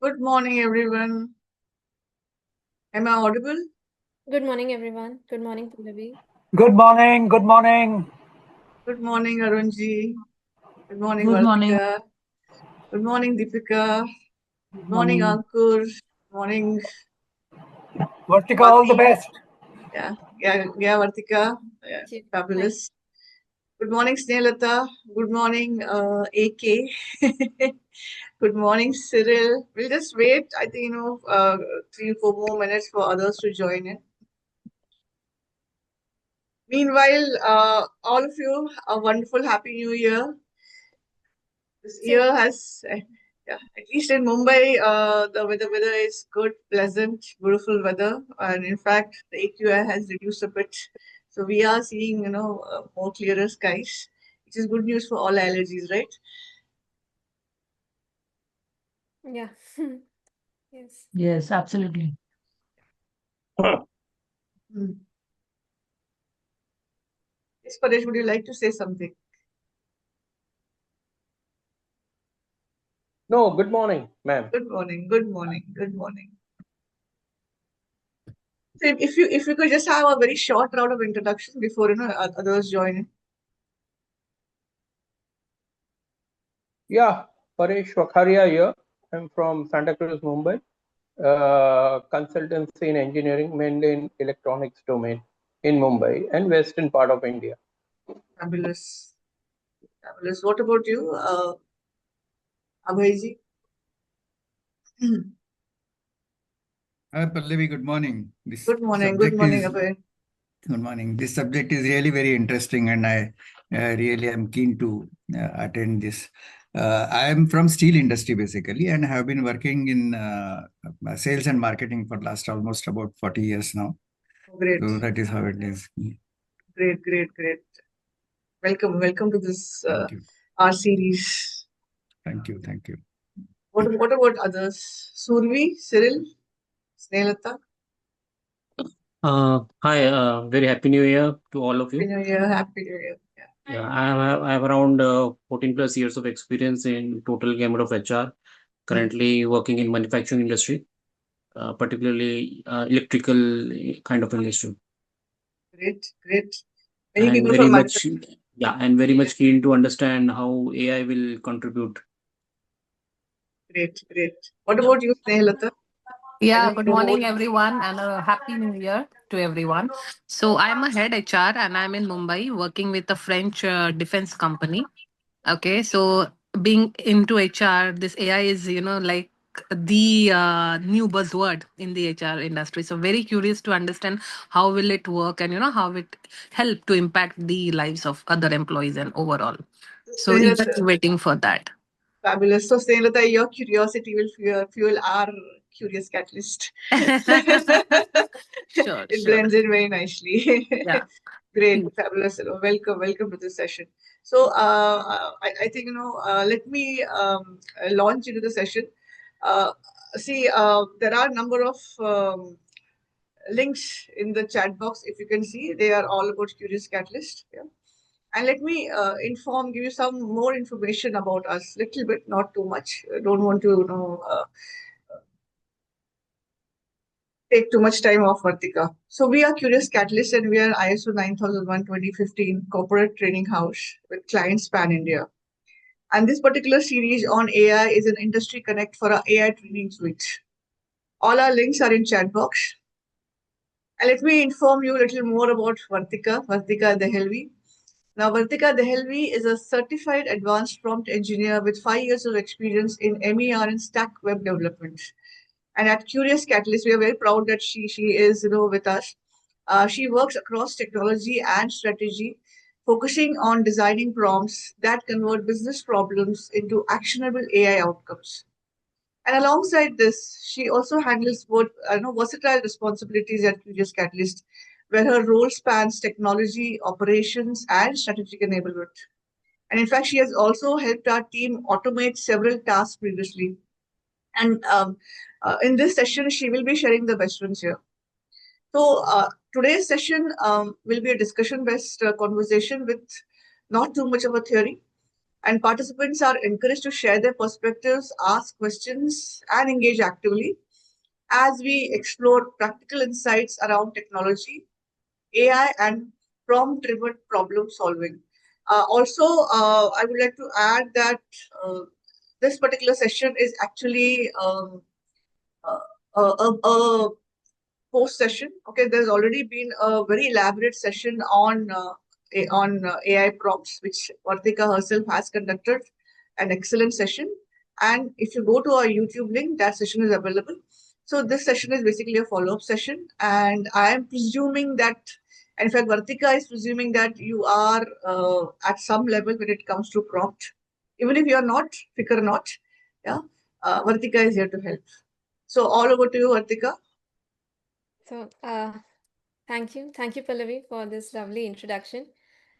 Good morning, everyone. Am I audible? Good morning, everyone. Good morning, Pallavi. Good morning. Good morning. Good morning, Arunji. Good morning, Good morning. Vartika. Good morning, Deepika. Good morning, Morning. Ankur. Good morning, Vartika, all the Swati. best. Yeah, Vartika. Yeah, Thank you. fabulous. Good morning, Snehata. Good morning, AK. Good morning, Cyril. We'll just wait, I think, 3 or 4 more minutes for others to join in. Meanwhile, all of you, a wonderful Happy New Year. This Same. year has, at least in Mumbai, the weather is good, pleasant, beautiful weather, and in fact, the AQI has reduced a bit. So we are seeing, more clearer skies, which is good news for all allergies, right? Yeah. Yes. Yes, absolutely. Hmm. Yes, Paresh, would you like to say something? No, good morning, ma'am. Good morning. Good morning. Good morning. So if you could just have a very short round of introduction before others join in. Yeah, Paresh Wakharia here. I'm from Santa Cruz, Mumbai. Consultancy in engineering, mainly in electronics domain in Mumbai and western part of India. Fabulous. Fabulous. What about you, Abhayji? Hi Pallavi, good morning. Good morning. Good morning, Abhay. Good morning. This subject is really very interesting, and I really am keen to attend this. I am from steel industry basically, and have been working in sales and marketing for last almost about 40 years now. Great. So that is how it is. Great. Welcome to this Thank you. our series. Thank you. What about others? Survi, Cyril, Snehata? Hi, very happy new year to all of Happy you. New Year. Happy New Year. Yeah. Yeah, I have around 14 plus years of experience in total gamut of HR. Currently working in manufacturing industry, particularly electrical kind of industry. Great. Many And people very from much, and very much keen to understand how AI will contribute. Great. What about you, Snehlata? Yeah, good morning, everyone, and a happy new year to everyone. So, I'm a head HR and I'm in Mumbai working with a French defense company. Okay, so being into HR, this AI is, like the new buzzword in the HR industry. So, very curious to understand how will it work and, how it help to impact the lives of other employees and overall. So, Snehlata, eagerly waiting for that. fabulous. So, Snehlata, your curiosity will fuel our curious catalyst. Sure. It blends in very nicely. Yeah. Great, fabulous. Welcome to this session. So, I think let me launch into the session. Uh, See, there are a number of links in the chat box. If you can see, they are all about Curious Catalyst. Yeah. And let me give you some more information about us, little bit, not too much. I don't want to, take too much time off, Vartika. So we are Curious Catalyst and we are ISO 9001 2015 corporate training house with clients pan India. And this particular series on AI is an industry connect for our AI training suite. All our links are in chat box. And let me inform you a little more about Vartika Dehalvi. Now, Vartika Dehalvi is a certified advanced prompt engineer with 5 years of experience in MER and stack web development. And at Curious Catalyst, we are very proud that she is with us. She works across technology and strategy, focusing on designing prompts that convert business problems into actionable AI outcomes. And alongside this, she also handles both versatile responsibilities at Curious Catalyst, where her role spans technology, operations, and strategic enablement. And in fact, she has also helped our team automate several tasks previously. And in this session, she will be sharing the best ones here. So today's session will be a discussion-based conversation with not too much of a theory. And participants are encouraged to share their perspectives, ask questions, and engage actively as we explore practical insights around technology, AI, and prompt-driven problem solving. I would like to add that this particular session is actually a, a post session. Okay, there's already been a very elaborate session on AI prompts, which Vartika herself has conducted an excellent session. And if you go to our YouTube link, that session is available. So this session is basically a follow-up session, and I am presuming that, in fact, Vartika is presuming that you are at some level when it comes to prompt. Even if you are not, fikr not, yeah, Vartika is here to help. So all over to you, Vartika. So, thank you. Thank you, Pallavi, for this lovely introduction.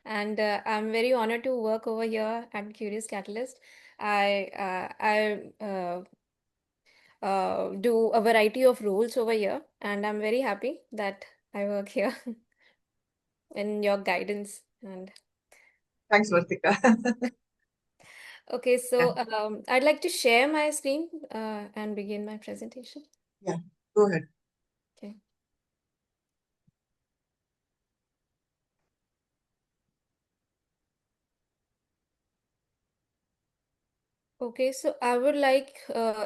And I'm very honored to work over here at Curious Catalyst. I do a variety of roles over here, and I'm very happy that I work here in your guidance. And Thanks, Vartika. okay, so I'd like to share my screen and begin my presentation. Yeah, go ahead. Okay. Okay, so I would like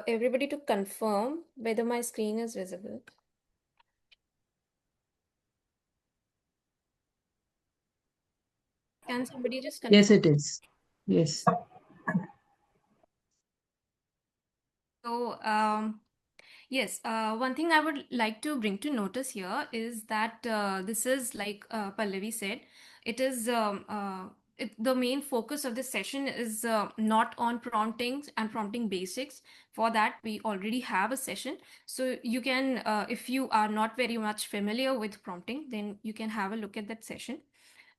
everybody to confirm whether my screen is visible. Can somebody just confirm? Yes, it is. Yes. So, yes, one thing I would like to bring to notice here is that this is like Pallavi said, it is the main focus of this session is not on prompting and prompting basics. For that, we already have a session. So you can, if you are not very much familiar with prompting, then you can have a look at that session.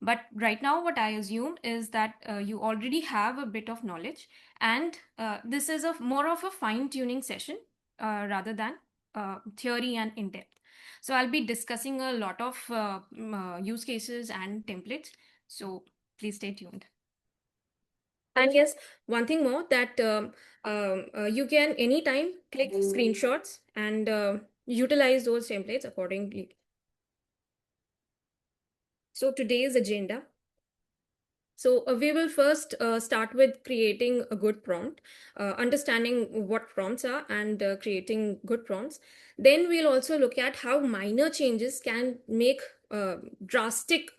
But right now, what I assume is that you already have a bit of knowledge, and this is a more of a fine-tuning session rather than theory and in-depth. So I'll be discussing a lot of use cases and templates. So please stay tuned. And yes, one thing more that you can anytime click screenshots and utilize those templates accordingly. So today's agenda. So we will first start with creating a good prompt, understanding what prompts are and creating good prompts. Then we'll also look at how minor changes can make drastic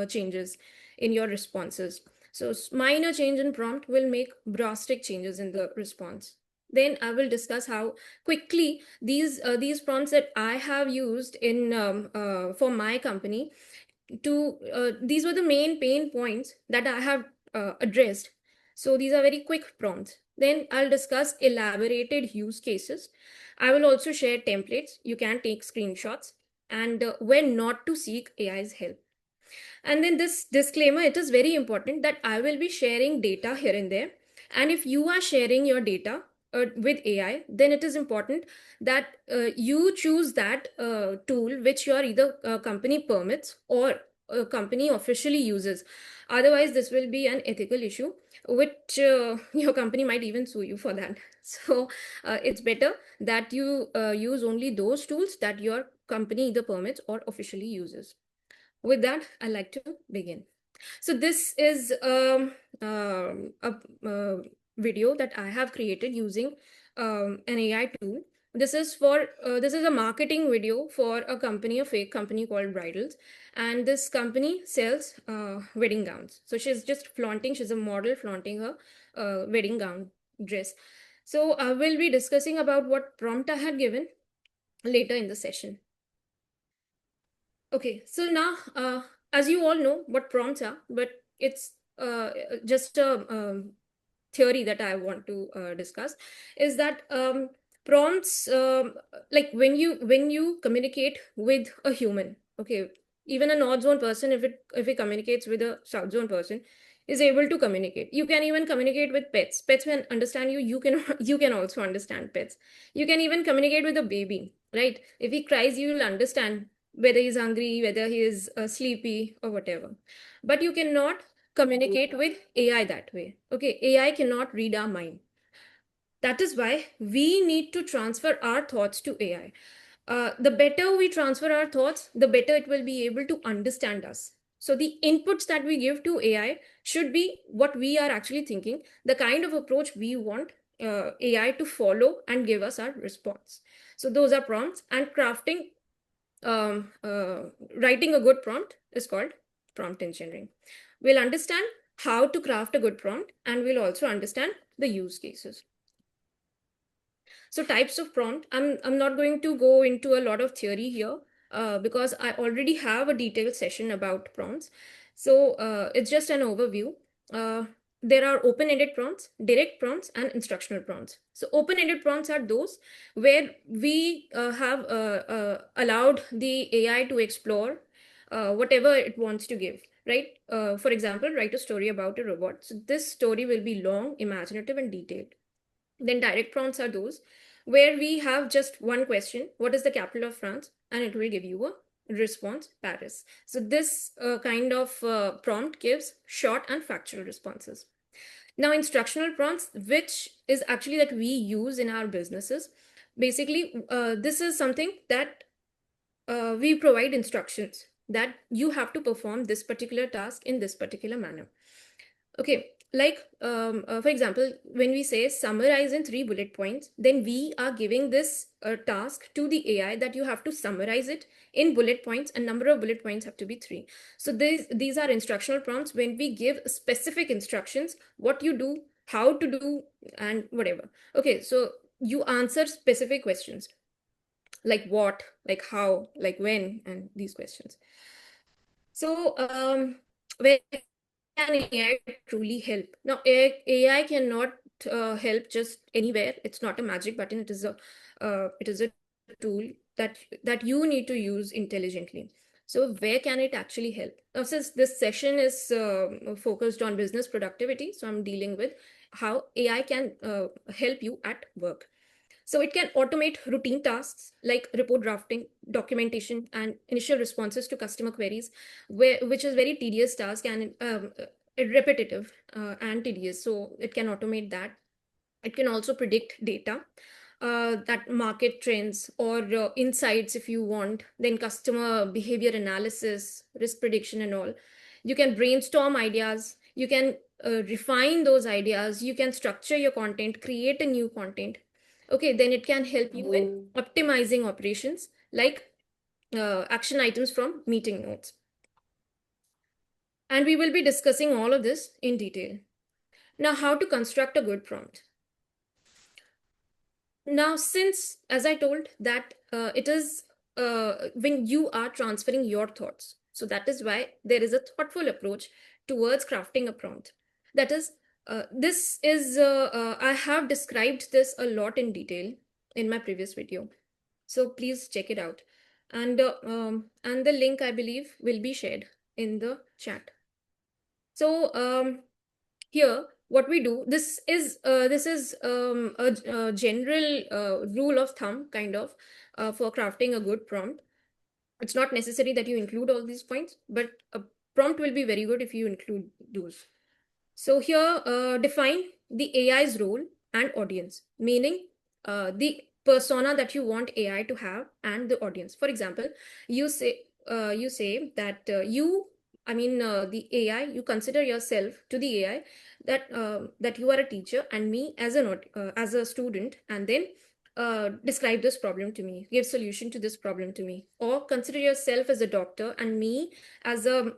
changes in your responses. So minor change in prompt will make drastic changes in the response. Then I will discuss how quickly these prompts that I have used in for my company these were the main pain points that I have addressed. So these are very quick prompts. Then I'll discuss elaborated use cases. I will also share templates. You can take screenshots and when not to seek AI's help. And then this disclaimer, it is very important that I will be sharing data here and there. And if you are sharing your data with AI, then it is important that you choose that tool which your either company permits or a company officially uses. Otherwise, this will be an ethical issue, which your company might even sue you for that. So it's better that you use only those tools that your company either permits or officially uses. With that, I'd like to begin. So this is a video that I have created using an AI tool. This is a marketing video for a company, a fake company called Bridals, and this company sells wedding gowns. So she's just flaunting. She's a model flaunting her wedding gown dress. So I will be discussing about what prompt I had given later in the session. Okay, so now, as you all know what prompts are, but it's just a theory that I want to discuss, is that prompts, like when you communicate with a human, okay, even a north zone person, if it communicates with a south zone person, is able to communicate. You can even communicate with pets. Pets can understand you. You can you can also understand pets. You can even communicate with a baby, right? If he cries, you will understand whether he's hungry, whether he is sleepy or whatever. But you cannot communicate with AI that way. Okay, AI cannot read our mind. That is why we need to transfer our thoughts to AI. The better we transfer our thoughts, the better it will be able to understand us. So the inputs that we give to AI should be what we are actually thinking, the kind of approach we want AI to follow and give us our response. So those are prompts, and writing a good prompt is called prompt engineering. We'll understand how to craft a good prompt, and we'll also understand the use cases. So types of prompt, I'm not going to go into a lot of theory here because I already have a detailed session about prompts. So it's just an overview. There are open-ended prompts, direct prompts, and instructional prompts. So open-ended prompts are those where we have allowed the AI to explore whatever it wants to give, right? For example, write a story about a robot. So this story will be long, imaginative, and detailed. Then direct prompts are those where we have just one question: what is the capital of France? And it will give you a response: Paris. So this kind of prompt gives short and factual responses. Now, instructional prompts, which is actually that we use in our businesses. Basically, this is something that we provide instructions that you have to perform this particular task in this particular manner. Okay, like for example, when we say summarize in 3 bullet points, then we are giving this task to the AI that you have to summarize it in bullet points, and number of bullet points have to be 3. So these are instructional prompts when we give specific instructions, what you do, how to do, and whatever. Okay, so you answer specific questions like what, like how, like when, and these questions. So where can AI truly help? Now, AI cannot help just anywhere. It's not a magic button. It is a tool that you need to use intelligently. So where can it actually help? Now, since this session is focused on business productivity, so I'm dealing with how AI can help you at work. So it can automate routine tasks like report drafting, documentation, and initial responses to customer queries, which is very tedious task and repetitive and tedious. So it can automate that. It can also predict data, that market trends or insights if you want, then customer behavior analysis, risk prediction, and all. You can brainstorm ideas. You can refine those ideas. You can structure your content, create a new content. Okay, then it can help you in optimizing operations like action items from meeting notes. And we will be discussing all of this in detail. Now, how to construct a good prompt. Now, since, as I told, that it is when you are transferring your thoughts. So that is why there is a thoughtful approach towards crafting a prompt. That is, I have described this a lot in detail in my previous video. So please check it out. And the link, I believe, will be shared in the chat. So here, what we do, this is a general rule of thumb kind of for crafting a good prompt. It's not necessary that you include all these points, but a prompt will be very good if you include those. So here, define the AI's role and audience, meaning the persona that you want AI to have and the audience. For example, you say that the AI, you consider yourself to the AI that you are a teacher and me as a student, and then describe this problem to me, give solution to this problem to me. Or consider yourself as a doctor and me as a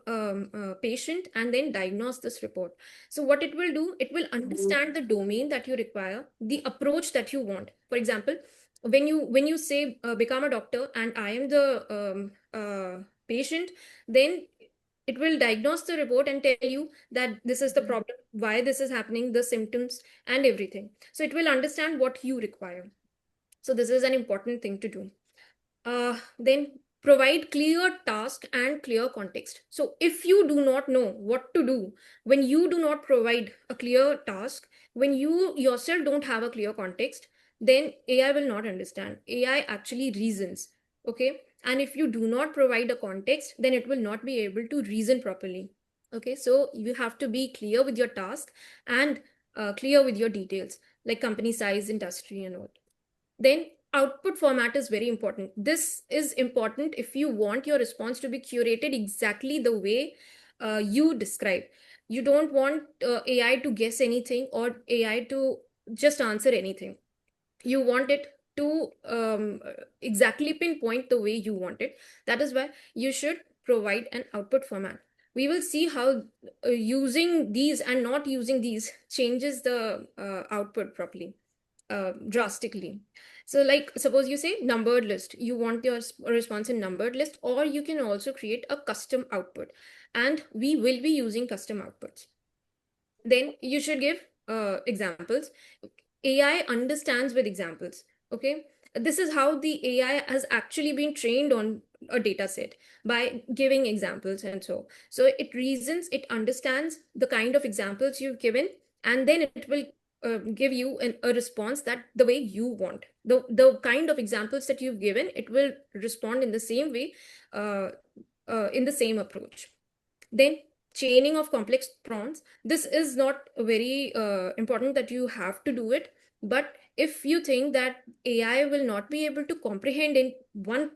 patient, and then diagnose this report. So what it will do, it will understand the domain that you require, the approach that you want. For example, when you say become a doctor and I am the patient, then it will diagnose the report and tell you that this is the problem, why this is happening, the symptoms, and everything. So it will understand what you require. So this is an important thing to do. Then provide clear task and clear context. So if you do not know what to do, when you do not provide a clear task, when you yourself don't have a clear context, then AI will not understand. AI actually reasons. Okay. And if you do not provide a context, then it will not be able to reason properly. Okay, so you have to be clear with your task and clear with your details, like company size, industry, and all. Then output format is very important. This is important if you want your response to be curated exactly the way you describe. You don't want AI to guess anything or AI to just answer anything. You want it to exactly pinpoint the way you want it. That is why you should provide an output format. We will see how using these and not using these changes the output properly, drastically. So like suppose you say numbered list, you want your response in numbered list, or you can also create a custom output, and we will be using custom outputs. Then you should give examples. AI understands with examples. Okay, this is how the AI has actually been trained on a data set, by giving examples. And so it reasons, it understands the kind of examples you've given, and then it will give you a response that the way you want. The kind of examples that you've given, it will respond in the same way, in the same approach. Then chaining of complex prompts. This is not very important that you have to do it, but if you think that AI will not be able to comprehend in one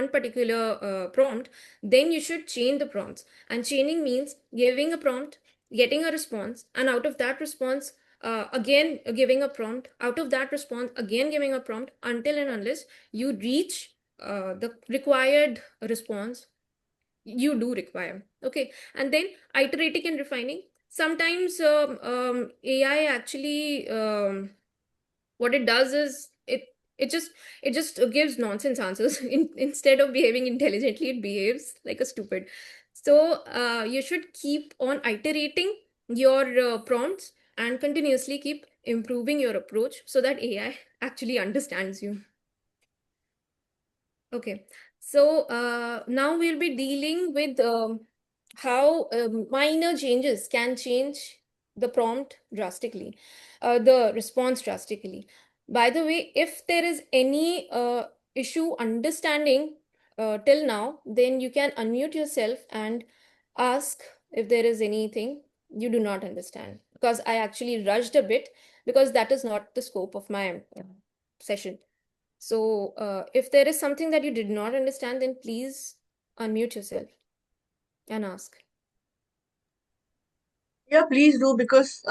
particular prompt, then you should chain the prompts. And chaining means giving a prompt, getting a response, and out of that response, again giving a prompt, out of that response again giving a prompt, until and unless you reach the required response you do require. Okay, and then iterating and refining. Sometimes AI actually, what it does is it just gives nonsense answers. Instead of behaving intelligently, it behaves like a stupid. So you should keep on iterating your prompts and continuously keep improving your approach so that AI actually understands you. Okay, so now we'll be dealing with how minor changes can change the prompt drastically, the response drastically. By the way, if there is any issue understanding till now, then you can unmute yourself and ask if there is anything you do not understand. Because I actually rushed a bit, because that is not the scope of my session. So if there is something that you did not understand, then please unmute yourself and ask. Yeah, please do, because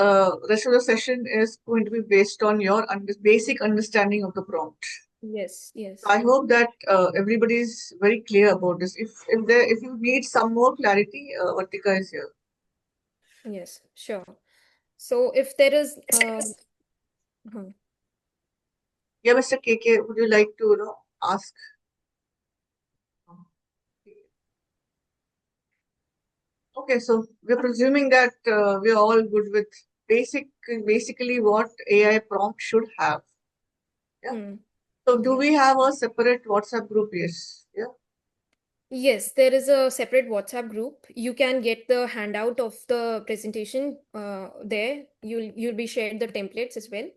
rest of the session is going to be based on your basic understanding of the prompt. Yes, yes. I hope that everybody is very clear about this. If you need some more clarity, Vartika is here. Yes, sure. So if there is Yeah, Mr. KK, would you like to ask? Okay, so we're presuming that we're all good with basically what AI prompt should have. Yeah. So do we have a separate WhatsApp group? Yes. Yeah. Yes, there is a separate WhatsApp group. You can get the handout of the presentation there. You'll be shared the templates as well.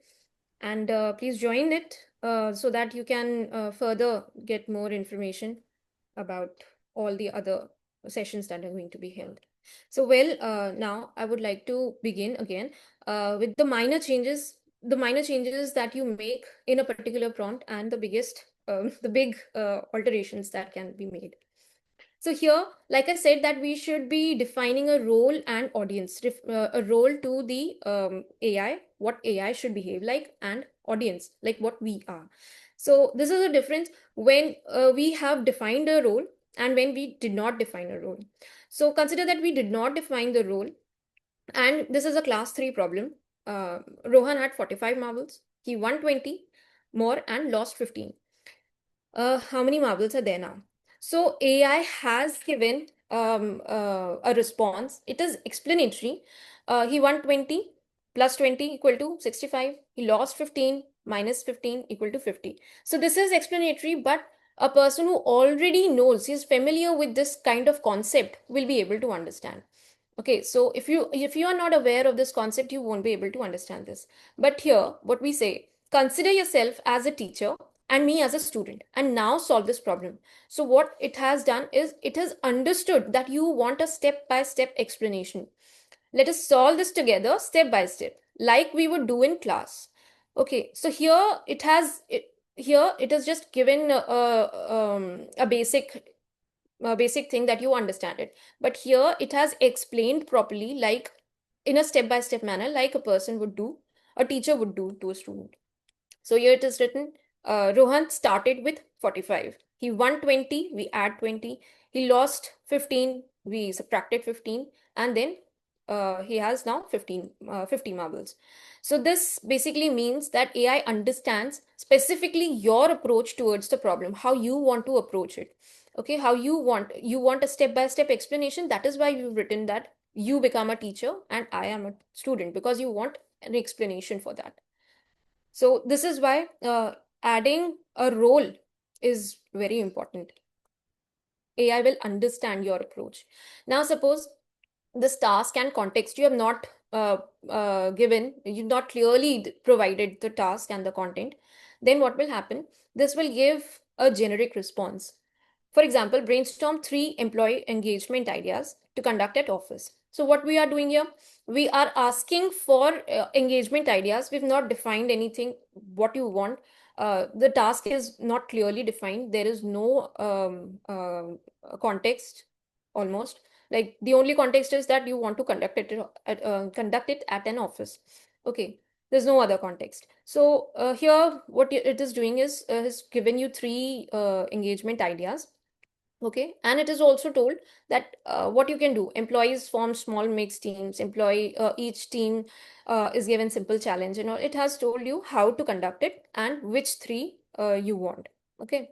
And please join it so that you can further get more information about all the other sessions that are going to be held. So now I would like to begin again with the minor changes that you make in a particular prompt, and the big alterations that can be made. So here, like I said, that we should be defining a role and audience, a role to the AI, what AI should behave like, and audience, like what we are. So this is a difference when we have defined a role and when we did not define a role. So consider that we did not define the role, and this is a class 3 problem. Rohan had 45 marbles. He won 20 more and lost 15. How many marbles are there now? So AI has given a response. It is explanatory. He won 20 plus 20 equal to 65. He lost 15 minus 15 equal to 50. So this is explanatory, but a person who already knows, is familiar with this kind of concept, will be able to understand. Okay, so if you are not aware of this concept, you won't be able to understand this. But here, what we say, consider yourself as a teacher and me as a student, and now solve this problem. So what it has done is it has understood that you want a step-by-step explanation. Let us solve this together step by step, like we would do in class. Okay, so here it has just given a basic thing that you understand it. But here it has explained properly, like in a step-by-step manner, like a teacher would do to a student. So here it is written, Rohan started with 45. He won 20, we add 20. He lost 15, we subtracted 15. And then he has now 50 marbles. So this basically means that AI understands specifically your approach towards the problem, how you want to approach it. Okay, how you want a step-by-step explanation. That is why we've written that you become a teacher and I am a student, because you want an explanation for that. So this is why adding a role is very important. AI will understand your approach. Now, suppose this task and context you have not given, you've not clearly provided the task and the content, then what will happen? This will give a generic response. For example, brainstorm 3 employee engagement ideas to conduct at office. So what we are doing here, we are asking for engagement ideas. We've not defined anything, what you want. The task is not clearly defined. There is no context almost. Like the only context is that you want to conduct it at an office. Okay, there's no other context. So here what it is doing is has given you 3 engagement ideas. Okay, and it is also told that what you can do. Employees form small mixed teams. Each team is given simple challenge, and all. It has told you how to conduct it and which 3 you want. Okay,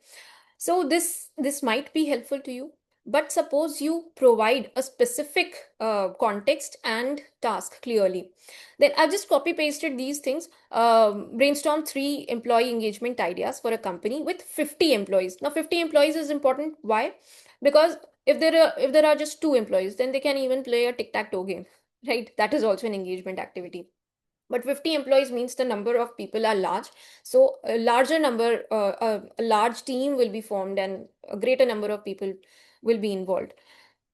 so this might be helpful to you. But suppose you provide a specific context and task clearly, then I've just copy pasted these things. Brainstorm 3 employee engagement ideas for a company with 50 employees. Now 50 employees is important. Why? Because if there are just 2 employees, then they can even play a tic-tac-toe game, right? That is also an engagement activity. But 50 employees means the number of people are large. So a large team will be formed and a greater number of people will be involved.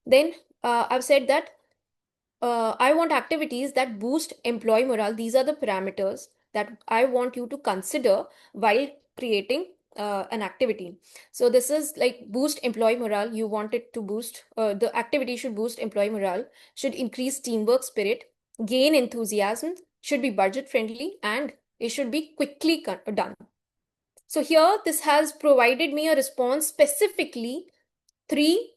Then I've said that I want activities that boost employee morale. These are the parameters that I want you to consider while creating an activity. So this is like boost employee morale. You want it to boost, the activity should boost employee morale, should increase teamwork spirit, gain enthusiasm, should be budget friendly, and it should be quickly done. So here this has provided me a response specifically 3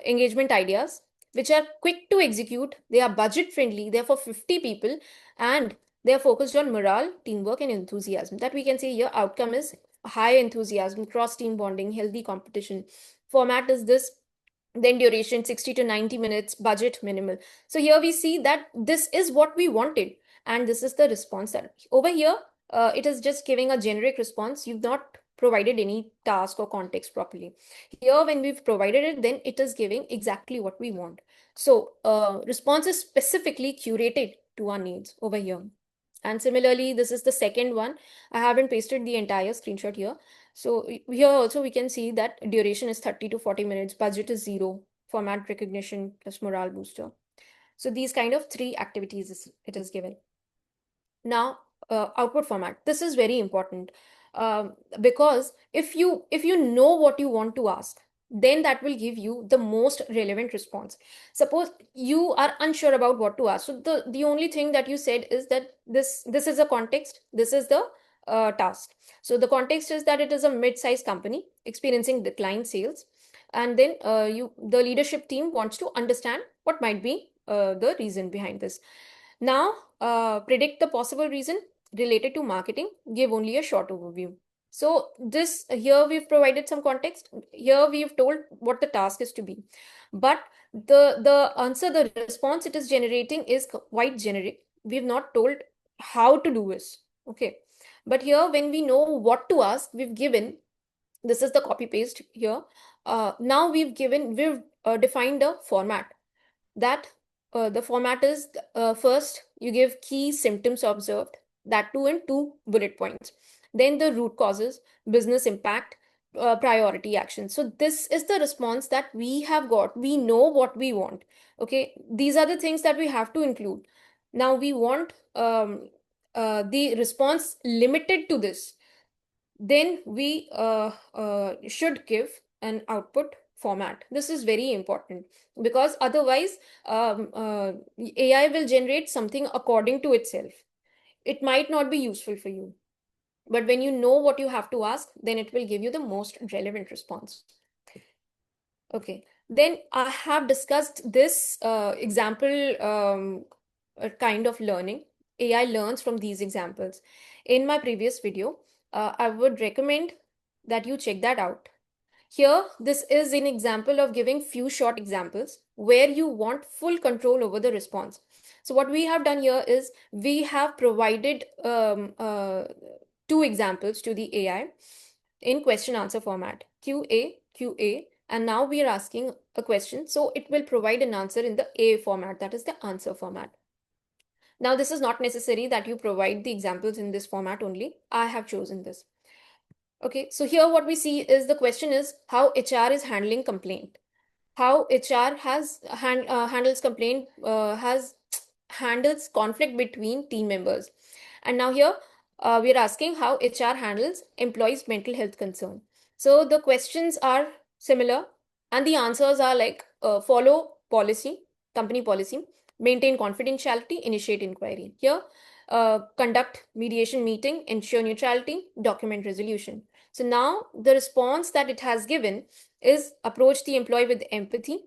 engagement ideas which are quick to execute, they are budget friendly, they're for 50 people, and they are focused on morale, teamwork, and enthusiasm. That we can say here outcome is high enthusiasm, cross team bonding, healthy competition. Format is this, then duration 60 to 90 minutes, budget minimal. So here we see that this is what we wanted, and this is the response. That over here it is just giving a generic response. You've not provided any task or context properly. Here when we've provided it, then it is giving exactly what we want. So response is specifically curated to our needs over here. And similarly, this is the second one. I haven't pasted the entire screenshot here. So here also we can see that duration is 30 to 40 minutes, budget is 0, format recognition plus morale booster. So these kind of 3 activities it is given. Now, output format. This is very important because if you know what you want to ask, then that will give you the most relevant response. Suppose you are unsure about what to ask. So the only thing that you said is that this is a context, this is the task. So the context is that it is a mid-sized company experiencing declined sales. And then the leadership team wants to understand what might be the reason behind this. Now, predict the possible reason related to marketing, give only a short overview. So this here we've provided some context. Here we've told what the task is to be. But the answer, the response it is generating is quite generic. We've not told how to do this. Okay. But here when we know what to ask, we've given, this is the copy paste here. Now we've defined a format. That the format is first you give key symptoms observed, that too in 2 bullet points. then the root causes, business impact, priority action. So this is the response that we have got. We know what we want. Okay, these are the things that we have to include. Now we want the response limited to this. Then we should give an output format. This is very important, because otherwise AI will generate something according to itself. It might not be useful for you, but when you know what you have to ask, then it will give you the most relevant response. Okay, then I have discussed this example kind of learning. AI learns from these examples in my previous video. I would recommend that you check that out. Here, this is an example of giving few short examples where you want full control over the response. So what we have done here is we have provided 2 examples to the AI in question answer format, QA, and now we are asking a question. So it will provide an answer in the A format, that is the answer format. Now, this is not necessary that you provide the examples in this format only. I have chosen this. Okay, so here what we see is the question is how HR is handling complaint. How HR handles complaint, handles conflict between team members. And now here we are asking how HR handles employees' mental health concern. So the questions are similar and the answers are like follow policy, company policy, maintain confidentiality, initiate inquiry. Here, conduct mediation meeting, ensure neutrality, document resolution. So now the response that it has given is approach the employee with empathy,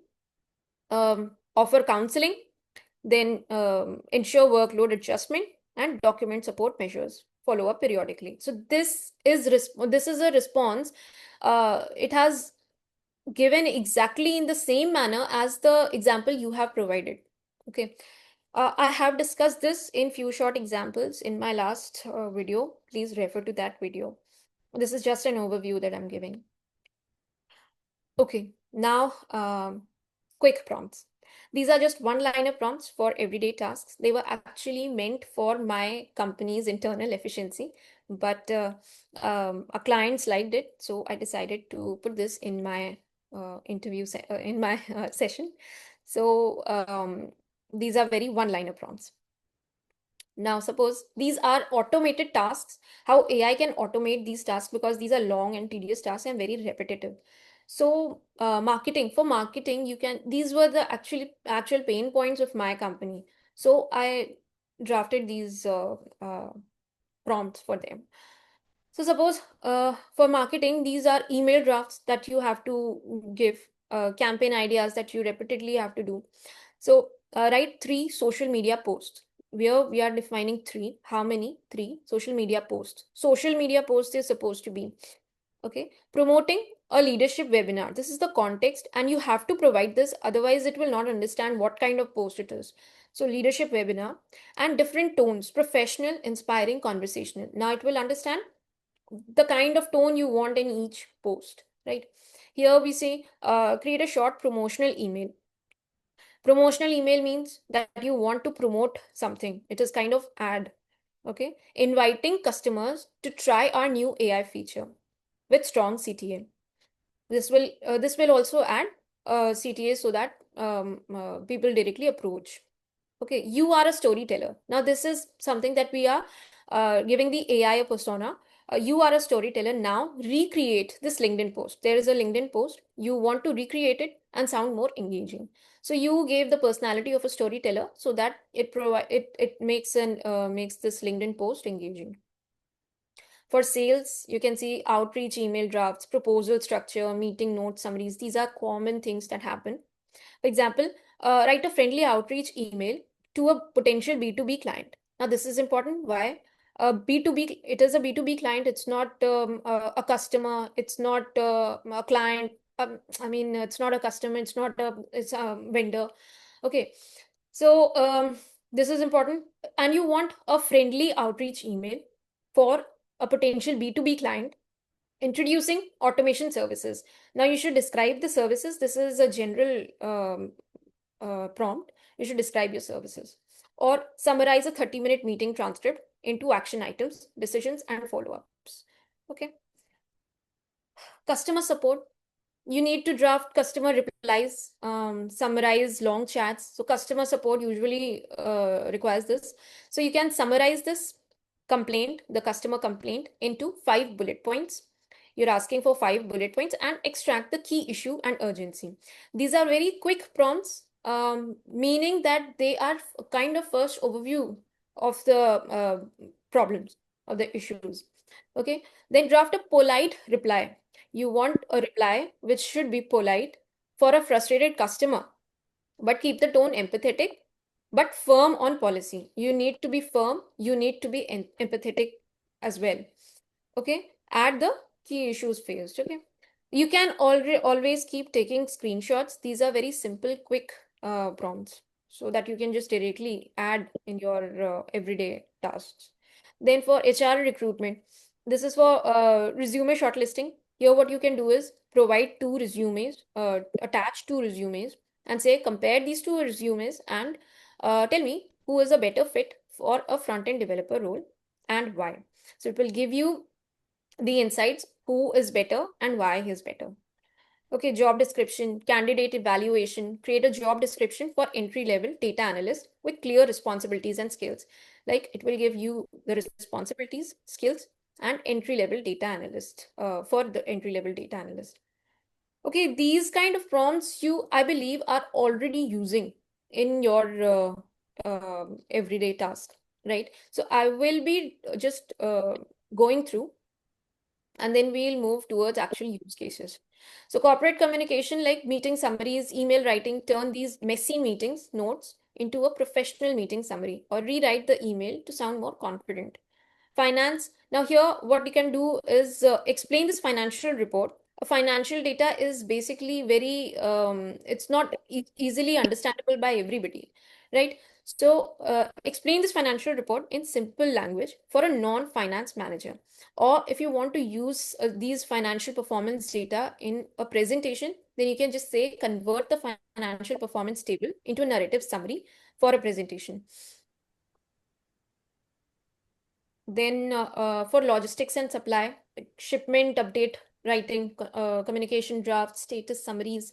offer counseling, then ensure workload adjustment, and document support measures, follow up periodically. So this is a response. It has given exactly in the same manner as the example you have provided. Okay. I have discussed this in few short examples in my last video. Please refer to that video. This is just an overview that I'm giving. Okay, now quick prompts. These are just one-liner prompts for everyday tasks. They were actually meant for my company's internal efficiency, but a client liked it, so I decided to put this in my session. So these are very one-liner prompts. Now, suppose these are automated tasks, how AI can automate these tasks, because these are long and tedious tasks and very repetitive. So for marketing, these were the actual pain points of my company. So I drafted these prompts for them. So suppose for marketing, these are email drafts that you have to give, campaign ideas that you repeatedly have to do. So write 3 social media posts. Where we are defining 3. How many? 3 social media posts. Social media post is supposed to be, okay, promoting a leadership webinar. This is the context and you have to provide this, otherwise it will not understand what kind of post it is. So leadership webinar and different tones, professional, inspiring, conversational. Now it will understand the kind of tone you want in each post, right? Here we say create a short promotional email. Promotional email means that you want to promote something. It is kind of ad. Okay, inviting customers to try our new AI feature with strong CTA. This will also add CTA so that people directly approach. Okay, you are a storyteller. Now this is something that we are giving the AI a persona. You are a storyteller. Now recreate this LinkedIn post. There is a LinkedIn post. You want to recreate it and sound more engaging. So you gave the personality of a storyteller so that it makes this LinkedIn post engaging. For sales, you can see outreach email drafts, proposal structure, meeting notes, summaries. These are common things that happen. For example, write a friendly outreach email to a potential B2B client. Now, this is important. Why? B2B, it is a B2B client. It's not a customer. It's not a client. It's not a customer. It's a vendor. Okay. So this is important. And you want a friendly outreach email for a potential B2B client introducing automation services. Now you should describe the services. This is a general prompt. You should describe your services. Or summarize a 30-minute meeting transcript into action items, decisions, and follow-ups. Okay. Customer support. You need to draft customer replies, summarize long chats. So customer support usually requires this. So you can summarize this complaint, the customer complaint, into 5 bullet points. You're asking for 5 bullet points and extract the key issue and urgency. These are very quick prompts, meaning that they are kind of first overview of the problems, of the issues. Okay, then draft a polite reply. You want a reply which should be polite for a frustrated customer, but keep the tone empathetic but firm on policy. You need to be firm, you need to be empathetic as well. Okay, add the key issues phase. Okay, you can always keep taking screenshots. These are very simple, quick prompts, so that you can just directly add in your everyday tasks. Then for HR recruitment, this is for resume shortlisting. Here, what you can do is provide 2 resumes, attach 2 resumes, and say compare these 2 resumes and tell me who is a better fit for a front-end developer role and why. So it will give you the insights, who is better and why he's better. Okay, job description, candidate evaluation, create a job description for entry-level data analyst with clear responsibilities and skills. Like it will give you the responsibilities, skills, and entry-level data analyst for the entry-level data analyst. Okay, these kind of prompts you, I believe, are already using in your everyday task, right? So I will be just going through, and then we'll move towards actual use cases. So corporate communication, like meeting summaries, email writing, turn these messy meetings notes into a professional meeting summary, or rewrite the email to sound more confident. Finance. Now here, what you can do is explain this financial report. A financial data is basically very, it's not easily understandable by everybody, right? So explain this financial report in simple language for a non-finance manager. Or if you want to use these financial performance data in a presentation, then you can just say convert the financial performance table into a narrative summary for a presentation. Then for logistics and supply, shipment update writing, communication drafts, status summaries.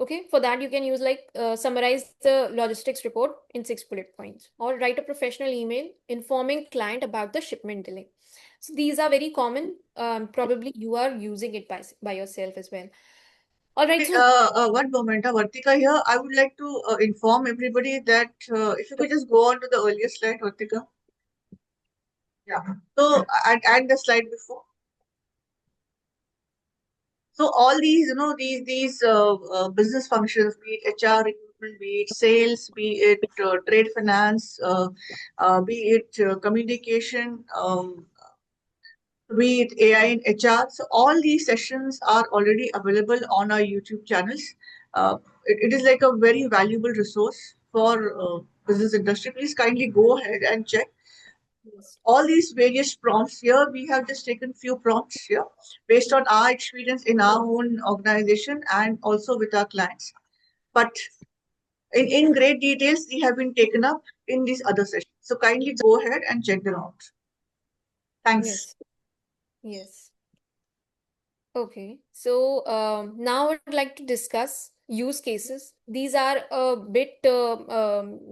Okay, for that you can use like summarize the logistics report in 6 bullet points, or write a professional email informing client about the shipment delay. So these are very common. Probably you are using it by yourself as well. All right, Okay, so one moment, Vartika here. I would like to inform everybody that if you could just go on to the earlier slide, Vartika. Yeah. So add the slide before. So all these, these business functions, be it HR, recruitment, be it sales, be it trade finance, be it communication, be it AI and HR. So all these sessions are already available on our YouTube channels. It is like a very valuable resource for business industry. Please kindly go ahead and check yes. all these various prompts here. We have just taken few prompts here based on our experience in our own organization and also with our clients. But in great details, they have been taken up in these other sessions. So kindly go ahead and check them out. Thanks. Yes. Yes. Okay, so now I'd like to discuss use cases. These are a bit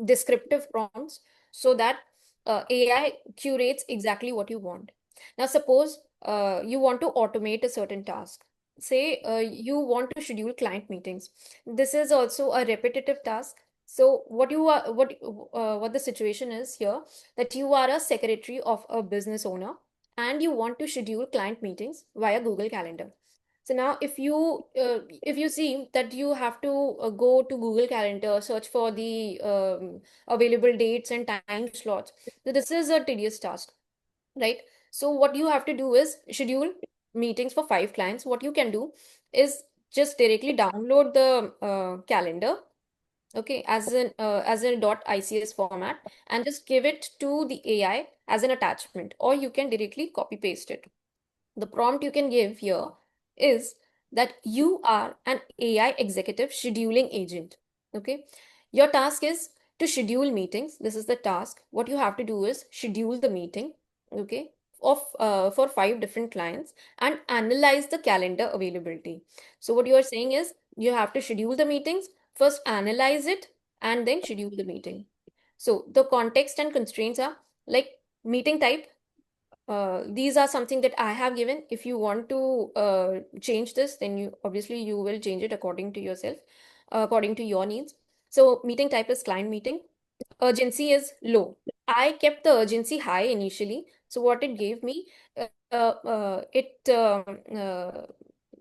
descriptive prompts so that AI curates exactly what you want. Now, suppose you want to automate a certain task. Say you want to schedule client meetings. This is also a repetitive task. So what the situation is here, that you are a secretary of a business owner and you want to schedule client meetings via Google Calendar. So now if you see that you have to go to Google Calendar, search for the available dates and time slots. So this is a tedious task, right? So what you have to do is schedule meetings for 5 clients. What you can do is just directly download the calendar, okay, as a .ics format, and just give it to the AI as an attachment, or you can directly copy paste it. The prompt you can give here is that you are an AI executive scheduling agent. Okay. Your task is to schedule meetings. This is the task. What you have to do is schedule the meeting, okay, of for 5 different clients and analyze the calendar availability. So what you are saying is you have to schedule the meetings, first analyze it, and then schedule the meeting. So the context and constraints are like meeting type. These are something that I have given. If you want to change this, then you obviously you will change it according to yourself, according to your needs. So meeting type is client meeting. Urgency is low. I kept the urgency high initially. So what it gave me, it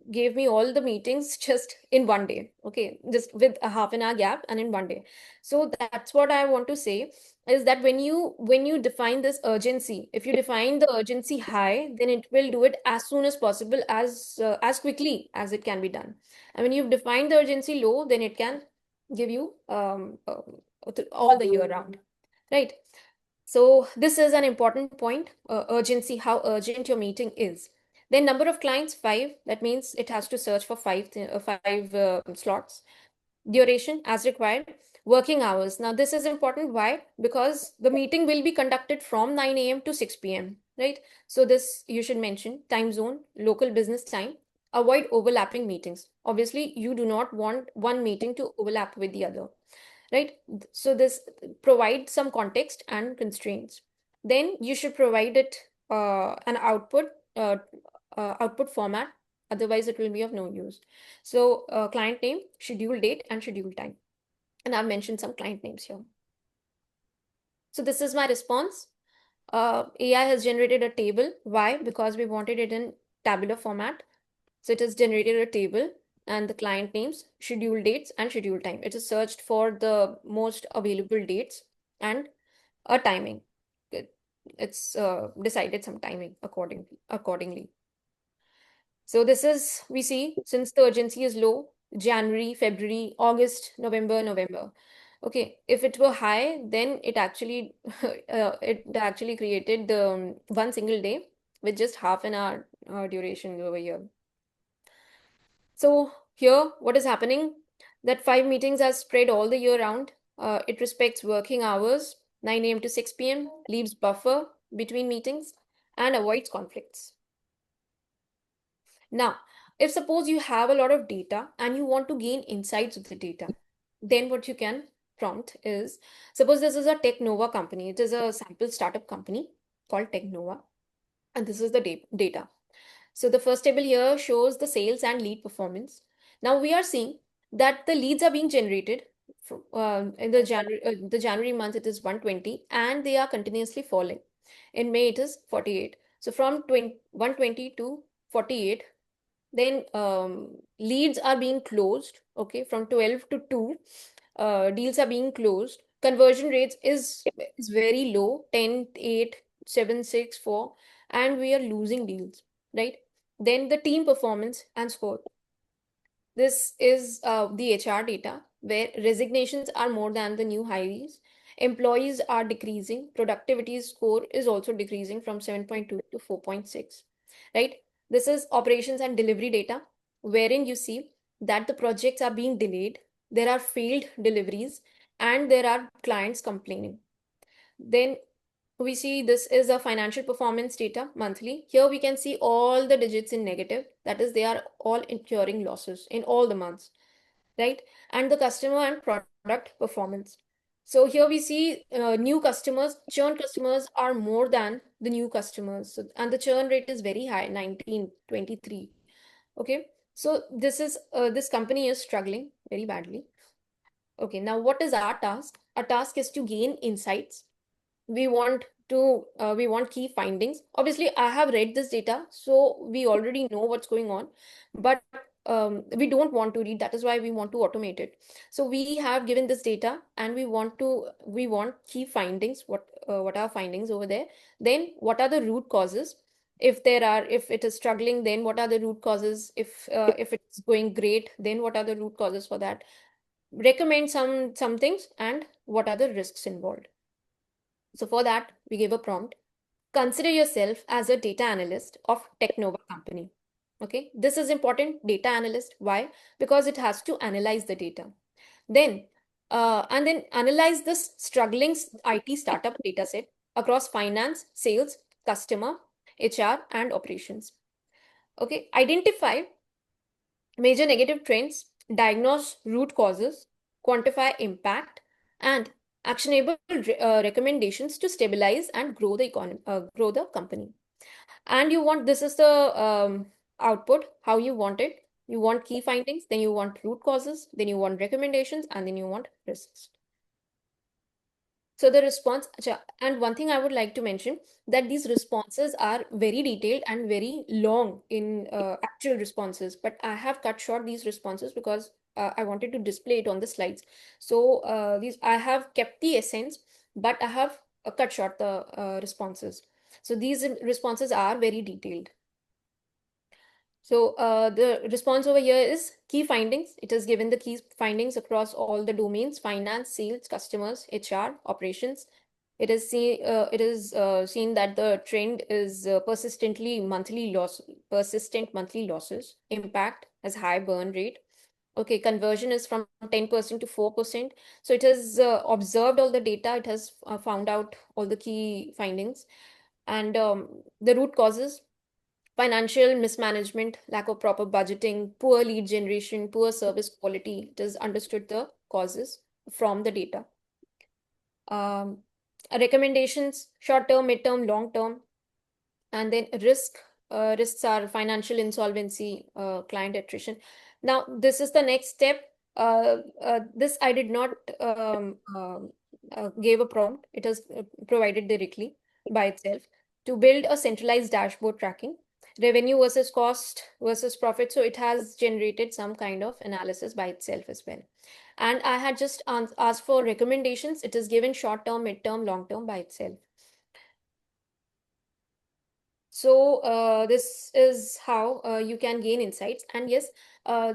gave me all the meetings just in one day. Okay, just with a half an hour gap and in one day. So that's what I want to say is that when you define this urgency, if you define the urgency high, then it will do it as soon as possible, as quickly as it can be done. And when you've defined the urgency low, then it can give you all the year round, right? So this is an important point, urgency, how urgent your meeting is. Then number of clients, 5. That means it has to search for five slots. Duration as required. Working hours. Now this is important. Why? Because the meeting will be conducted from 9 a.m. to 6 p.m. Right? So this you should mention. Time zone, local business time. Avoid overlapping meetings. Obviously, you do not want one meeting to overlap with the other, right? So this provide some context and constraints. Then you should provide it an output format, otherwise it will be of no use. So client name, schedule date, and schedule time. And I've mentioned some client names here. So this is my response. AI has generated a table. Why? Because we wanted it in tabular format. So it has generated a table and the client names, schedule dates, and schedule time. It is searched for the most available dates and a timing. It's decided some timing accordingly. So this is, we see, since the urgency is low, January, February, August, November. Okay, if it were high, then it actually created one single day with just half an hour duration over here. So here, what is happening? That 5 meetings are spread all the year round. It respects working hours, 9 a.m. to 6 p.m., leaves buffer between meetings, and avoids conflicts. Now, if suppose you have a lot of data and you want to gain insights of the data, then what you can prompt is, suppose this is a Technova company. It is a sample startup company called Technova, and this is the data. So the first table here shows the sales and lead performance. Now we are seeing that the leads are being generated from, in the January month, it is 120, and they are continuously falling. In May, it is 48. So from 120 to 48, then leads are being closed. Okay, from 12 to 2, deals are being closed. Conversion rates is very low, 10, 8, 7, 6, 4, and we are losing deals, right? Then the team performance and score. This is the HR data where resignations are more than the new hires. Employees are decreasing. Productivity score is also decreasing from 7.2 to 4.6, right? This is operations and delivery data, wherein you see that the projects are being delayed, there are failed deliveries, and there are clients complaining. Then we see this is a financial performance data monthly. Here we can see all the digits in negative. That is, they are all incurring losses in all the months, right? And the customer and product performance. So here we see new customers, churn customers are more than the new customers. So, and the churn rate is very high, 19, 23. Okay. So this company is struggling very badly. Okay. Now what is our task? Our task is to gain insights. We want key findings. Obviously I have read this data, so we already know what's going on, but we don't want to read. That is why we want to automate it. So we have given this data and we want key findings. What are findings over there? Then what are the root causes? If it is struggling, then what are the root causes? If it's going great, then what are the root causes for that? Recommend some things, and what are the risks involved. So for that, we gave a prompt. Consider yourself as a data analyst of Technova company. Okay, this is important, data analyst. Why? Because it has to analyze the data. Then And then analyze this struggling IT startup dataset across finance, sales, customer, HR, and operations. Okay, identify major negative trends, diagnose root causes, quantify impact, and actionable recommendations to stabilize and grow the economy, grow the company. And you want, this is the output, how you want it. You want key findings, then you want root causes, then you want recommendations, and then you want risks. So the response, and one thing I would like to mention, that these responses are very detailed and very long in actual responses, but I have cut short these responses because I wanted to display it on the slides. So these, I have kept the essence, but I have cut short the responses. So these responses are very detailed. So the response over here is key findings. It has given the key findings across all the domains: finance, sales, customers, HR, operations. It is seen that the trend is persistent monthly losses. Impact has high burn rate. Okay, conversion is from 10% to 4%. So it has observed all the data. It has found out all the key findings. And the root causes: financial mismanagement, lack of proper budgeting, poor lead generation, poor service quality. It has understood the causes from the data. Um, Recommendations: short term, mid term, long term. And then risks are financial insolvency, client attrition. Now this is the next step. This I did not gave a prompt. It is provided directly by itself to build a centralized dashboard tracking revenue versus cost versus profit. So it has generated some kind of analysis by itself as well. And I had just asked for recommendations. It is given short term, mid term, long term by itself. So this is how you can gain insights. And yes,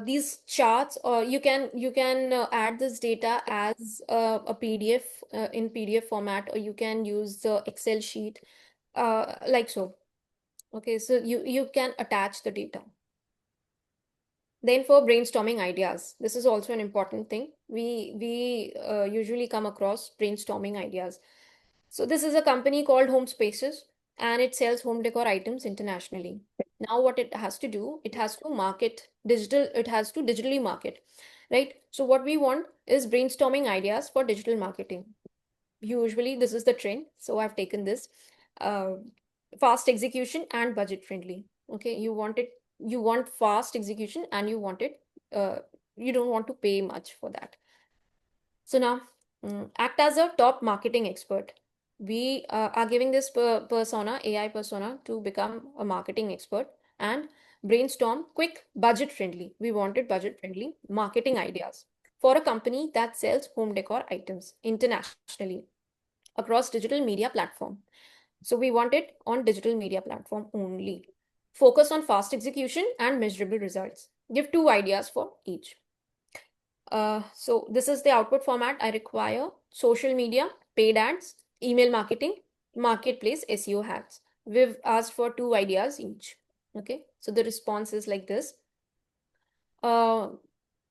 these charts, or you can add this data as a PDF in PDF format, or you can use the Excel sheet like so. Okay, so you can attach the data. Then for brainstorming ideas, this is also an important thing. We usually come across brainstorming ideas. So this is a company called Home Spaces, and it sells home decor items internationally. Now what it has to do, it has to market digital, it has to digitally market, right? So what we want is brainstorming ideas for digital marketing. Usually this is the trend. So I've taken this fast execution and budget friendly. Okay, you want fast execution, and you want it, you don't want to pay much for that. So now act as a top marketing expert. We are giving this persona, AI persona, to become a marketing expert and brainstorm quick, budget friendly. We wanted budget friendly marketing ideas for a company that sells home decor items internationally across digital media platform. So we want it on digital media platform only. Focus on fast execution and measurable results. Give 2 ideas for each. So this is the output format. I require social media, paid ads, email marketing, marketplace, SEO hacks. We've asked for 2 ideas each. Okay, so the response is like this.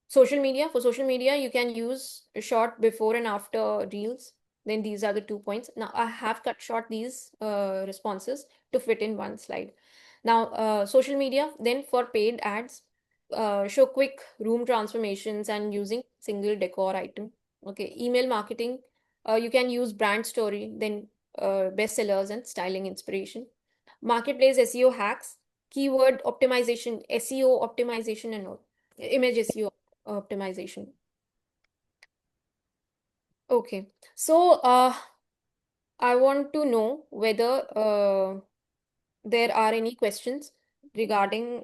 Social media, for social media, you can use a short before and after reels. Then these are the 2 points. Now I have cut short these responses to fit in one slide. Now social media, then for paid ads, show quick room transformations and using single decor item. Okay, email marketing, you can use brand story, then bestsellers and styling inspiration. Marketplace SEO hacks, keyword optimization, SEO optimization, and all. Image SEO optimization. Okay, so I want to know whether there are any questions regarding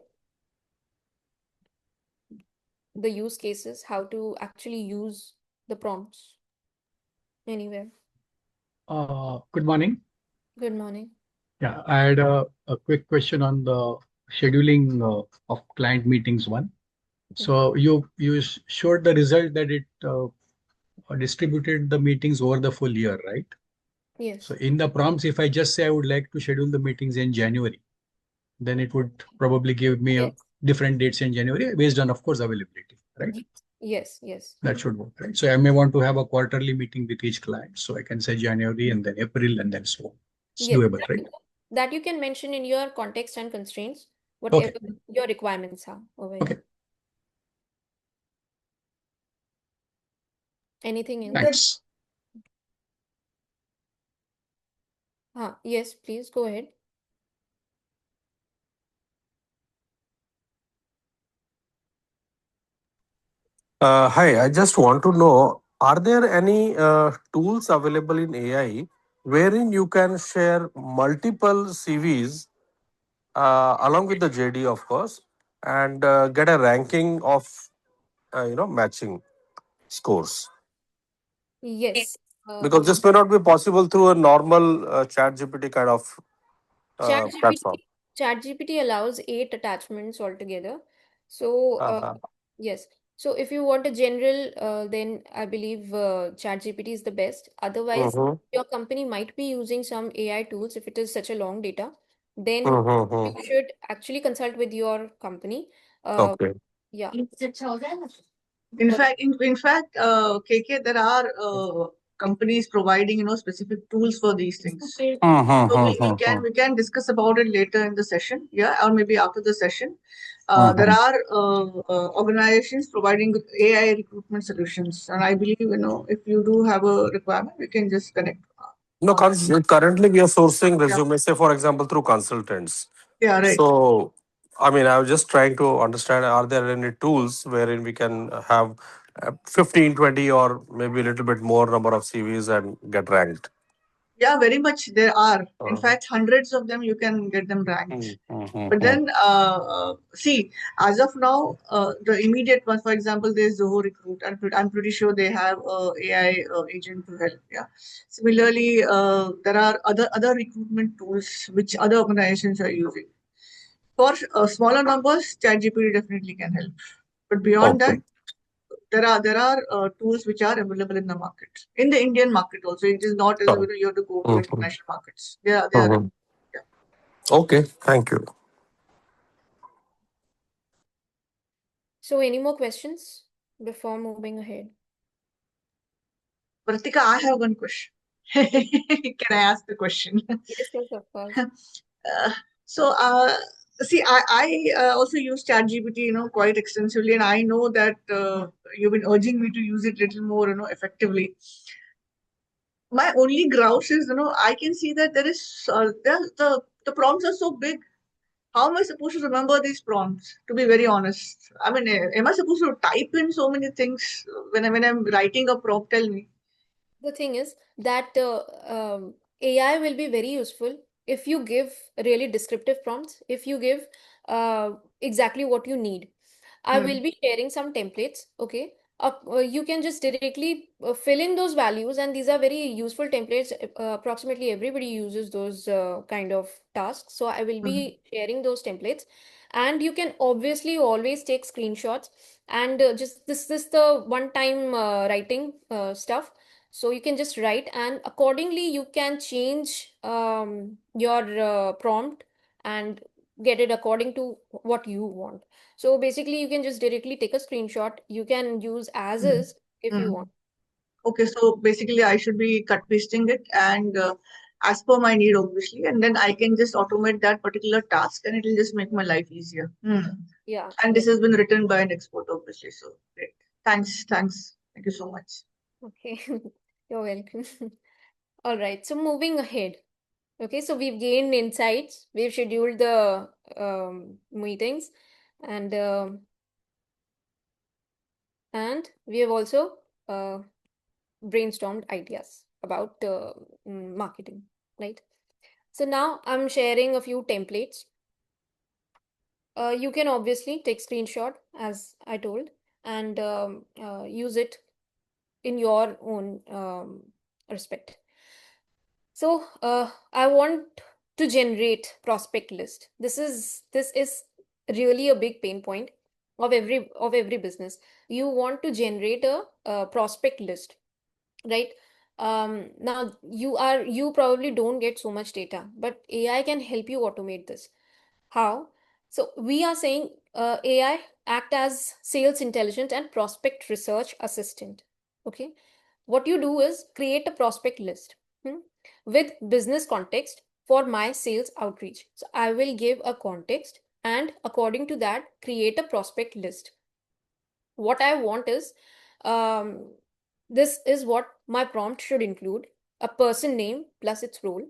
the use cases, how to actually use the prompts anywhere. Good morning. Good morning. Yeah, I had a quick question on the scheduling of client meetings one. So you showed the result that it distributed the meetings over the full year, right? Yes. So in the prompts, if I just say I would like to schedule the meetings in January, then it would probably give me Yes. different dates in January based on, of course, availability, right? Yes, yes. That should work, right? So I may want to have a quarterly meeting with each client. So I can say January and then April and then so on. It's Yes, doable, right? that you can mention in your context and constraints, Okay. whatever your requirements are over here. Okay. Anything else? Thanks. Yes, please go ahead. Hi, I just want to know, are there any tools available in AI wherein you can share multiple CVs along with the JD, of course, and get a ranking of matching scores? Yes. Because this may not be possible through a normal chat GPT kind of platform. ChatGPT allows 8 attachments altogether. So, yes. So if you want a general, then I believe ChatGPT is the best. Otherwise, Mm-hmm. your company might be using some AI tools. If it is such a long data, then Mm-hmm. you should actually consult with your company. Okay. Yeah. In fact, KK, there are companies providing specific tools for these things. So we can discuss about it later in the session, yeah, or maybe after the session. There are organizations providing AI recruitment solutions, and I believe if you do have a requirement, we can just connect. No, currently we are sourcing resumes, say for example, through consultants. Yeah, right. So, I mean, I was just trying to understand, are there any tools wherein we can have 15, 20 or maybe a little bit more number of CVs and get ranked? Yeah, very much there are. In fact, hundreds of them you can get them ranked. But then, see, as of now, the immediate ones, for example, there's Zoho Recruit. I'm pretty sure they have a AI agent to help. Yeah. Similarly, there are other recruitment tools which other organizations are using. For smaller numbers, ChatGPT definitely can help. But beyond that, there are tools which are available in the market, in the Indian market also. It is not as if you have to go to international markets. They are. Yeah. Okay, thank you. So any more questions before moving ahead? Vartika, I have one question. Can I ask the question? Yes, yes, of course. So, see, I also use ChatGPT, quite extensively, and I know that you've been urging me to use it little more, effectively. My only grouse is, I can see that there is the prompts are so big. How am I supposed to remember these prompts? To be very honest, I mean, am I supposed to type in so many things when I'm writing a prompt? Tell me. The thing is that AI will be very useful if you give really descriptive prompts, if you give exactly what you need. I will be sharing some templates, okay? You can just directly fill in those values, and these are very useful templates. Approximately everybody uses those kind of tasks. So I will be sharing those templates, and you can obviously always take screenshots and just this is the one-time writing stuff. So you can just write, and accordingly you can change your prompt and get it according to what you want. So basically, you can just directly take a screenshot. You can use as is if you want. Okay, so basically, I should be cut pasting it and as per my need, obviously, and then I can just automate that particular task, and it will just make my life easier. Yeah. And this has been written by an expert, obviously. So great. Thanks. Thank you so much. Okay. You're welcome. All right. So moving ahead. Okay, so we've gained insights. We've scheduled the meetings, and we have also brainstormed ideas about marketing, right? So now I'm sharing a few templates. You can obviously take screenshot as I told, and use it in your own respect. So I want to generate prospect list. This is really a big pain point of every business. You want to generate a prospect list, right? Now you probably don't get so much data, but AI can help you automate this. How? So we are saying AI act as sales intelligence and prospect research assistant. Okay. What you do is create a prospect list with business context for my sales outreach. So I will give a context and according to that, create a prospect list. What I want is this is what my prompt should include: a person name plus its role,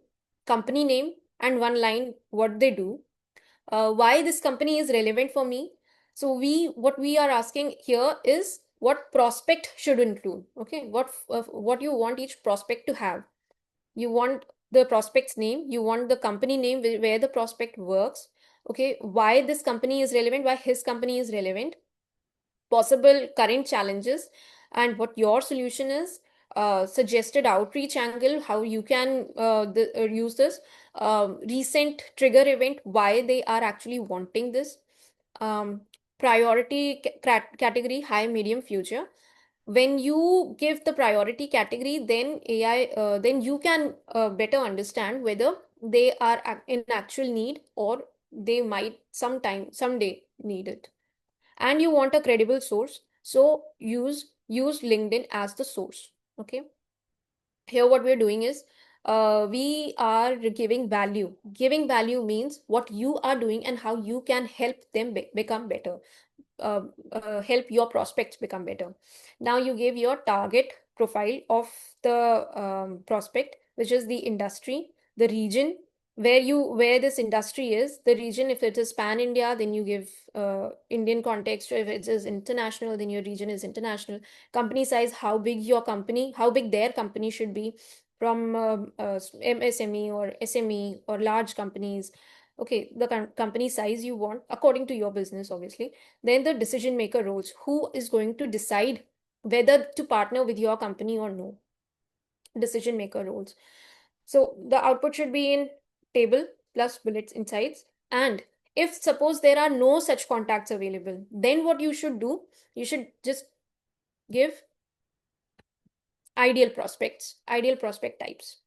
company name, and one line what they do, why this company is relevant for me. So what we are asking here is what prospect should include. Okay, what you want each prospect to have. You want the prospect's name, you want the company name where the prospect works. Okay, why this company is relevant, why his company is relevant, possible current challenges, and what your solution is, suggested outreach angle, how you can use this, recent trigger event, why they are actually wanting this, um, priority category, high, medium, future. When you give the priority category, then then you can better understand whether they are in actual need or they might someday need it. And you want a credible source, so use LinkedIn as the source. Okay, here what we're doing is we are giving value. Giving value means what you are doing and how you can help them become better, help your prospects become better. Now you give your target profile of the prospect, which is the industry, the region where this industry is, the region. If it is pan India, then you give Indian context. If it is international, then your region is international. Company size, how big their company should be, from MSME or SME or large companies. Okay, the company size you want according to your business, obviously. Then the decision maker roles, who is going to decide whether to partner with your company or no. Decision maker roles. So the output should be in table plus bullets insights. And if suppose there are no such contacts available, then what you should do, you should just give ideal prospect types.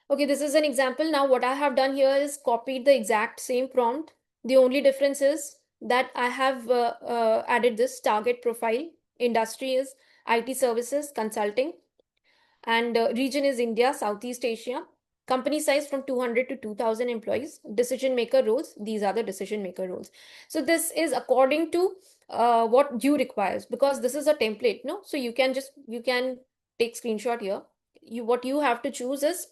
Okay, this is an example. Now what I have done here is copied the exact same prompt. The only difference is that I have added this target profile. Industry is IT services, consulting, and region is India, Southeast Asia. Company size from 200 to 2000 employees. Decision maker roles, these are the decision maker roles. So this is according to what you requires, because this is a template, no? So you can take screenshot here. What you have to choose is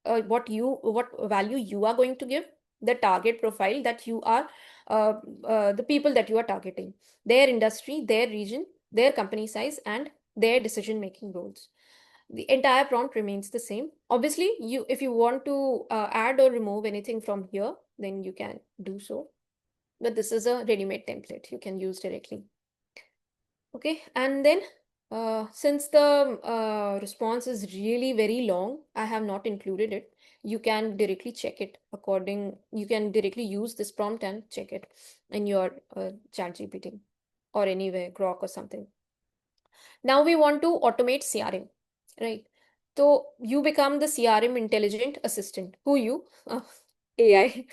what value you are going to give, the target profile that you are, the people that you are targeting, their industry, their region, their company size, and their decision making roles. The entire prompt remains the same. Obviously, if you want to add or remove anything from here, then you can do so. But this is a ready-made template you can use directly. Okay, and then since the response is really very long, I have not included it. You can directly check it you can directly use this prompt and check it in your ChatGPT or anywhere, Grok or something. Now we want to automate CRM, right? So you become the CRM intelligent assistant. Who you? AI.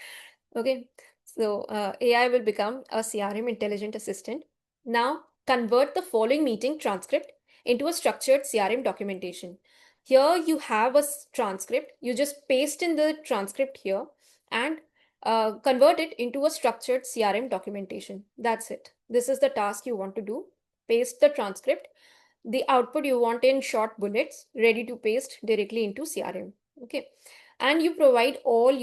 Okay. So AI will become a CRM intelligent assistant. Now convert the following meeting transcript into a structured CRM documentation. Here you have a transcript. You just paste in the transcript here and convert it into a structured CRM documentation. That's it. This is the task you want to do. Paste the transcript. The output you want in short bullets, ready to paste directly into CRM. Okay, and you provide all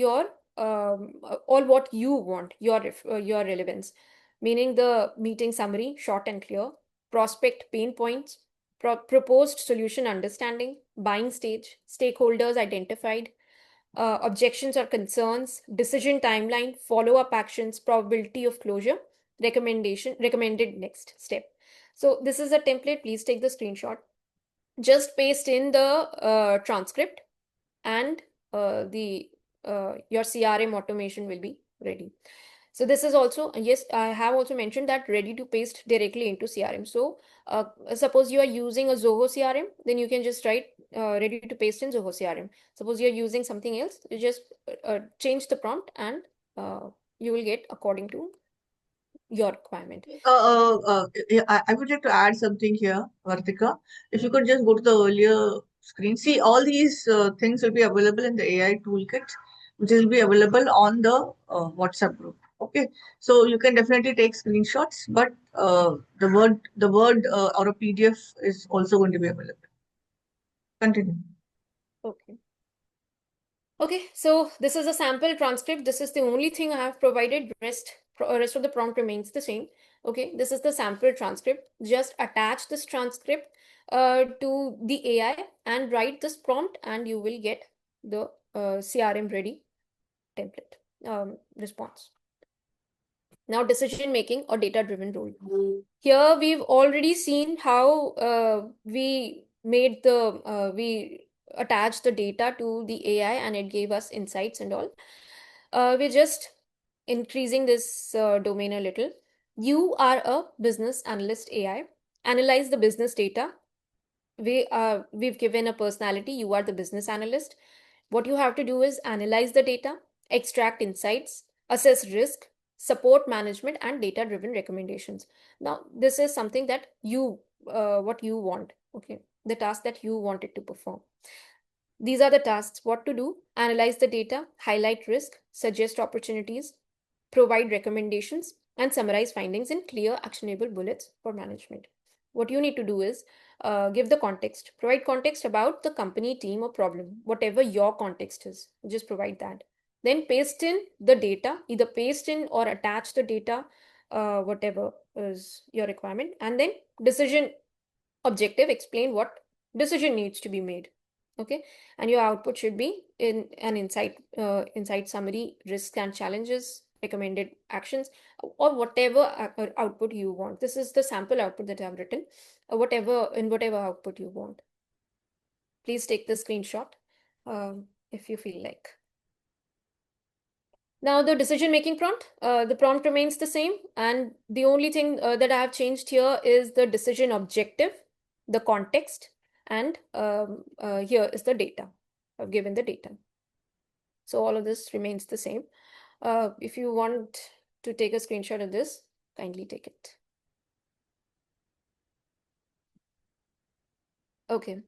what you want, your relevance, meaning the meeting summary, short and clear, prospect pain points, proposed solution understanding, buying stage, stakeholders identified, objections or concerns, decision timeline, follow-up actions, probability of closure, recommended next step. So this is a template. Please take the screenshot. Just paste in the transcript and your CRM automation will be ready. So this is also, yes, I have also mentioned that ready to paste directly into CRM. So suppose you are using a Zoho CRM, then you can just write ready to paste in Zoho CRM. Suppose you're using something else, you just change the prompt and you will get according to your requirement. I would like to add something here, Vartika. If you could just go to the earlier screen, see all these things will be available in the AI toolkit, which will be available on the WhatsApp group. Okay, so you can definitely take screenshots, but the word or a PDF is also going to be available. Continue. Okay. Okay, so this is a sample transcript. This is the only thing I have provided. Rest of the prompt remains the same. Okay, this is the sample transcript. Just attach this transcript to the AI and write this prompt, and you will get the CRM ready template response. Now, decision making or data driven role. Here we've already seen how we attached the data to the AI and it gave us insights and all. We're just increasing this domain a little. You are a business analyst AI. Analyze the business data. We've given a personality. You are the business analyst. What you have to do is analyze the data, extract insights, assess risk, support management, and data driven recommendations. Now, this is something that what you want, okay? The task that you want it to perform. These are the tasks. What to do: analyze the data, highlight risk, suggest opportunities, provide recommendations, and summarize findings in clear, actionable bullets for management. What you need to do is give the context, provide context about the company, team, or problem, whatever your context is, just provide that. Then paste in the data, either paste in or attach the data, whatever is your requirement. And then decision objective, explain what decision needs to be made. Okay, and your output should be in an insight summary, risks and challenges, recommended actions, or whatever output you want. This is the sample output that I've written, whatever output you want. Please take the screenshot if you feel like. Now the decision-making prompt, the prompt remains the same, and the only thing that I have changed here is the decision objective, the context, and here is the data. I've given the data. So all of this remains the same. If you want to take a screenshot of this, kindly take it. Okay.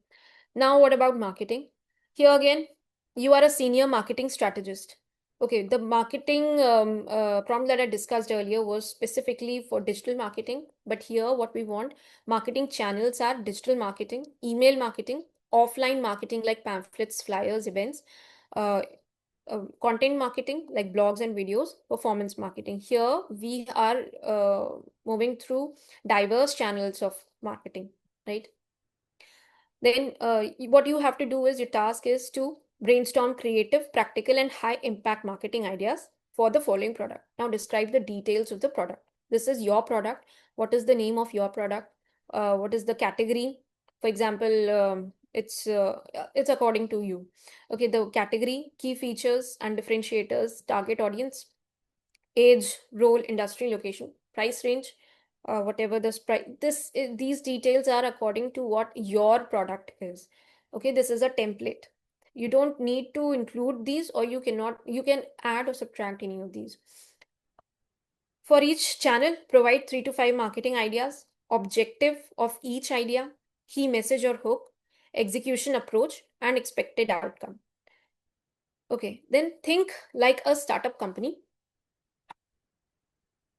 Now what about marketing? Here again, you are a senior marketing strategist. Okay, the marketing prompt that I discussed earlier was specifically for digital marketing, but here what we want, marketing channels are digital marketing, email marketing, offline marketing like pamphlets, flyers, events, content marketing like blogs and videos, performance marketing. Here we are moving through diverse channels of marketing, right? Then what you have to do is your task is to brainstorm creative, practical, and high impact marketing ideas for the following product. Now describe the details of the product. This is your product. What is the name of your product? What is the category? For example, it's according to you. Okay, the category, key features and differentiators, target audience, age, role, industry, location, price range, whatever this price, these details are according to what your product is. Okay, this is a template. You don't need to include these, or you can add or subtract any of these. For each channel, provide 3 to 5 marketing ideas, objective of each idea, key message or hook, execution approach, and expected outcome. Okay, then think like a startup company.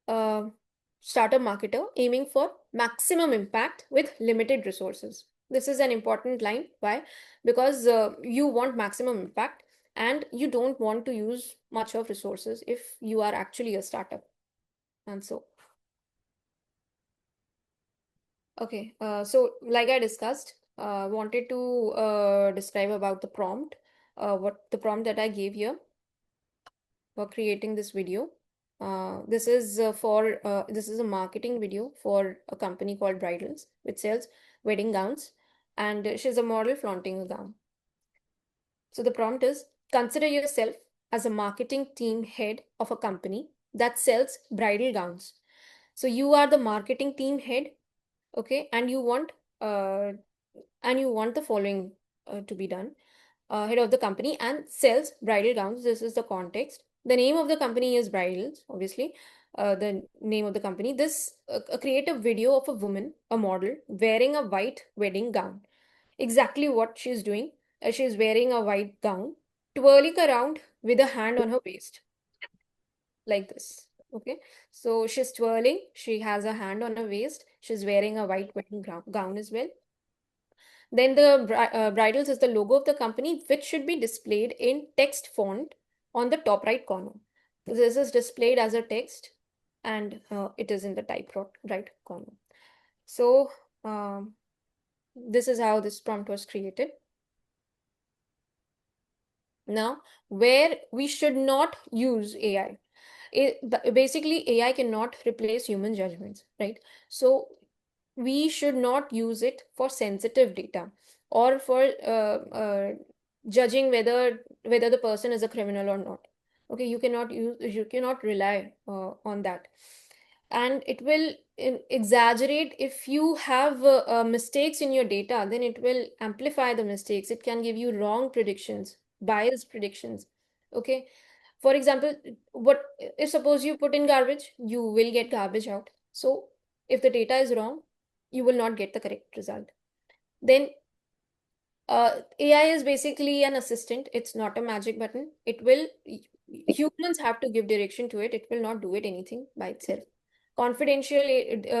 Startup marketer aiming for maximum impact with limited resources. This is an important line. Why? Because you want maximum impact and you don't want to use much of resources if you are actually a startup. And so, okay, so like I discussed, wanted to describe about the prompt, what the prompt that I gave here for creating this video. This is a marketing video for a company called Bridals, which sells wedding gowns, and she's a model flaunting a gown. So the prompt is: consider yourself as a marketing team head of a company that sells bridal gowns. So you are the marketing team head, okay, and you want the following to be done. Head of the company and sells bridal gowns. This is the context. The name of the company is Bridals, obviously. The name of the company. This create a video of a woman, a model, wearing a white wedding gown. Exactly what she's doing. She's wearing a white gown, twirling around with a hand on her waist, like this. Okay, so she's twirling. She has a hand on her waist. She's wearing a white wedding gown as well. Then the bridals is the logo of the company, which should be displayed in text font on the top right corner. This is displayed as a text, and it is in the right corner. So this is how this prompt was created. Now, where we should not use AI. Basically, AI cannot replace human judgments, right? So we should not use it for sensitive data or for judging whether the person is a criminal or not. Okay, you cannot rely on that, and it will exaggerate. If you have mistakes in your data, then it will amplify the mistakes. It can give you wrong predictions, biased predictions. Okay, for example, what if suppose you put in garbage, you will get garbage out. So if the data is wrong, you will not get the correct result. Then AI is basically an assistant. It's not a magic button. Humans have to give direction to it. It will not do it anything by itself. Confidential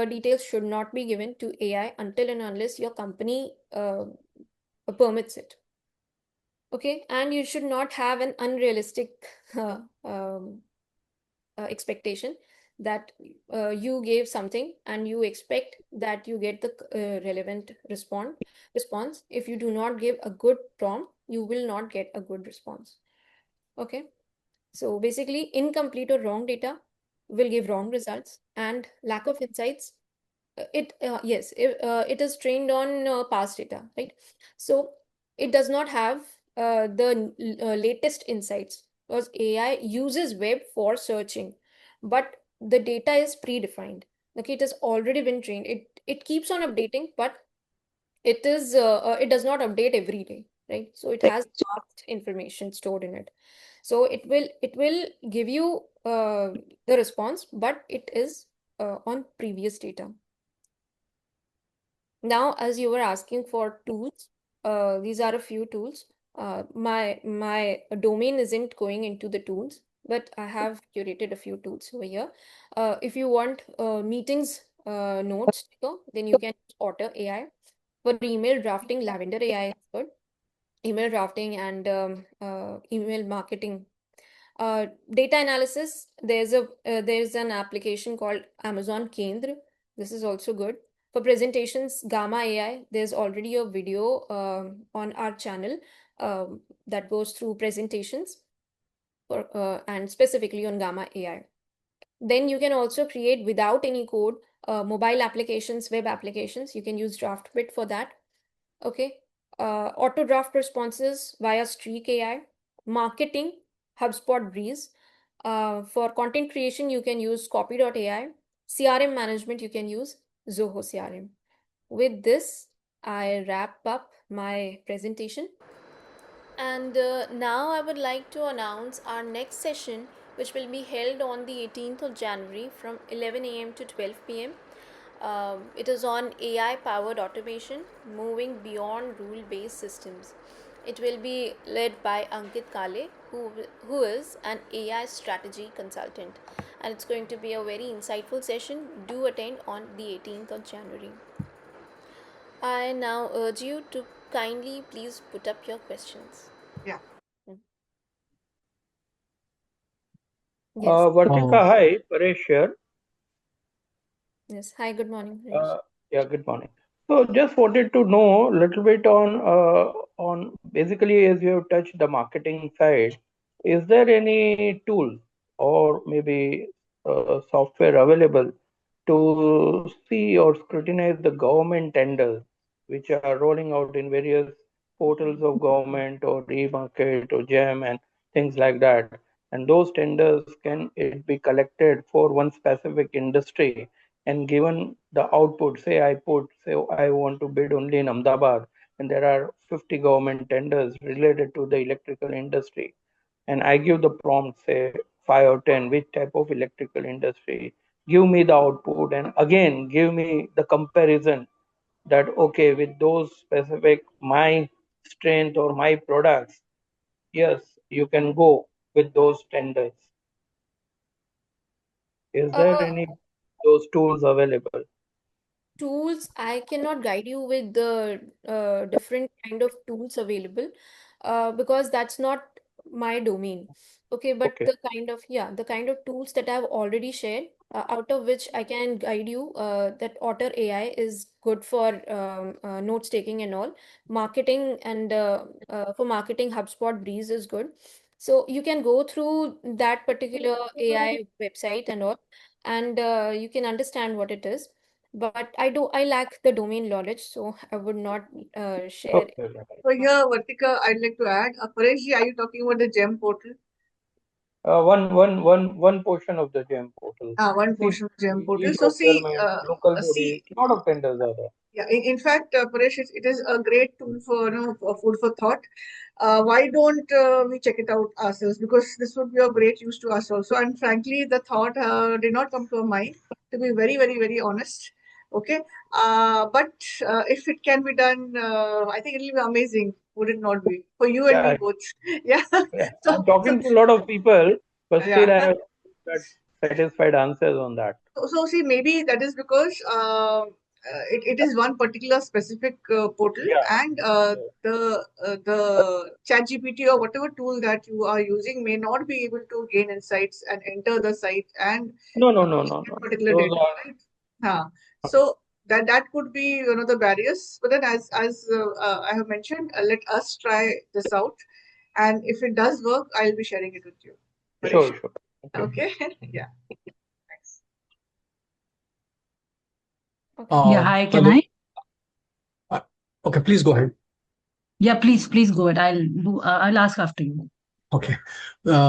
details should not be given to AI until and unless your company permits it. Okay, and you should not have an unrealistic expectation that you gave something and you expect that you get the relevant response. If you do not give a good prompt, you will not get a good response. Okay, so basically incomplete or wrong data will give wrong results, and lack of insights, it is trained on past data, right? So it does not have the latest insights, because AI uses web for searching, but the data is predefined. Okay, it has already been trained. It keeps on updating, but it does not update every day, right? So it has past information stored in it. So it will give you the response, but it is on previous data. Now, as you were asking for tools, these are a few tools. My domain isn't going into the tools, but I have curated a few tools over here. If you want meetings notes, then you can use Otter AI. For email drafting, Lavender AI is good. Email drafting and email marketing. Data analysis, there's an application called Amazon Kendra. This is also good. For presentations, Gamma AI, there's already a video on our channel that goes through presentations and specifically on Gamma AI. Then you can also create without any code mobile applications, web applications. You can use DraftBit for that. Okay. Auto draft responses via Streak AI. Marketing, HubSpot Breeze. For content creation, you can use Copy.ai. CRM management, you can use Zoho CRM. With this, I wrap up my presentation. And now I would like to announce our next session, which will be held on the 18th of January from 11 a.m. to 12 p.m. It is on AI powered automation, moving beyond rule based systems. It will be led by Ankit Kale, who is an AI strategy consultant. And it's going to be a very insightful session. Do attend on the 18th of January. I now urge you to kindly please put up your questions. Yeah. Yes. Vartika, hi, Paresh here. Yes. Hi, good morning, Paresh. Yeah, good morning. So just wanted to know a little bit on basically as you have touched the marketing side, is there any tool or maybe software available to see or scrutinize the government tenders which are rolling out in various portals of government or e-market or GEM and things like that? And those tenders, can it be collected for one specific industry and given the output? Say I want to bid only in Ahmedabad, and there are 50 government tenders related to the electrical industry, and I give the prompt, say 5 or 10, which type of electrical industry, give me the output, and again give me the comparison that okay, with those specific my strength or my products, yes, you can go with those tenders. Is there any those tools available? Tools, I cannot guide you with the different kind of tools available because that's not my domain. Okay, but Okay. the kind of tools that I've already shared, out of which I can guide you, that Otter AI is good for notes taking and all. Marketing and for marketing, HubSpot Breeze is good. So you can go through that particular AI website and all, and you can understand what it is. But I lack the domain knowledge, so I would not share. Okay. So here, Vartika, I'd like to add, Pareshji, are you talking about the GEM portal? One portion of the GEM portal. One See, portion of GEM portal. So e-procurement, local bodies, lot of tenders are there. Yeah, in fact, Paresh, it is a great tool for, for food for thought. Why don't we check it out ourselves? Because this would be of great use to us also. And frankly, the thought did not come to our mind, to be very, very, very honest. Okay. But if it can be done, I think it'll be amazing. Would it not be? For you and me Yeah, both. Yeah. yeah. So, I'm talking to a lot of people, but yeah. still I have got satisfied answers on that. So see, maybe that is because it is one particular specific portal, Yeah. and the ChatGPT or whatever tool that you are using may not be able to gain insights and enter the site and No. that particular Those data, are right? So that could be one of the barriers. But then, as I have mentioned, let us try this out, and if it does work, I'll be sharing it with you. sure. Okay. Yeah. Yeah, hi, can hello. I? Okay, please go ahead. Yeah, please go ahead. I'll ask after you. Okay.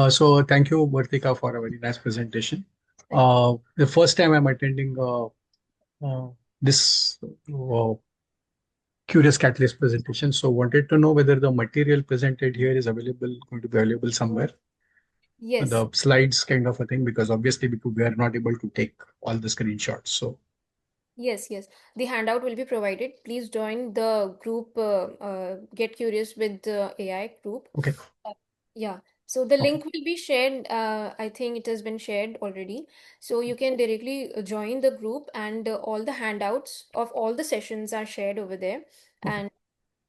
So thank you, Vartika, for a very nice presentation. The first time I'm attending this Curious Catalyst presentation, so wanted to know whether the material presented here is going to be available somewhere. Yes. The slides kind of a thing, because obviously we are not able to take all the screenshots. So Yes. The handout will be provided. Please join the group, Get Curious with the AI group. okay. Yeah. So the link will be shared. I think it has been shared already. So you can directly join the group, and all the handouts of all the sessions are shared over there. And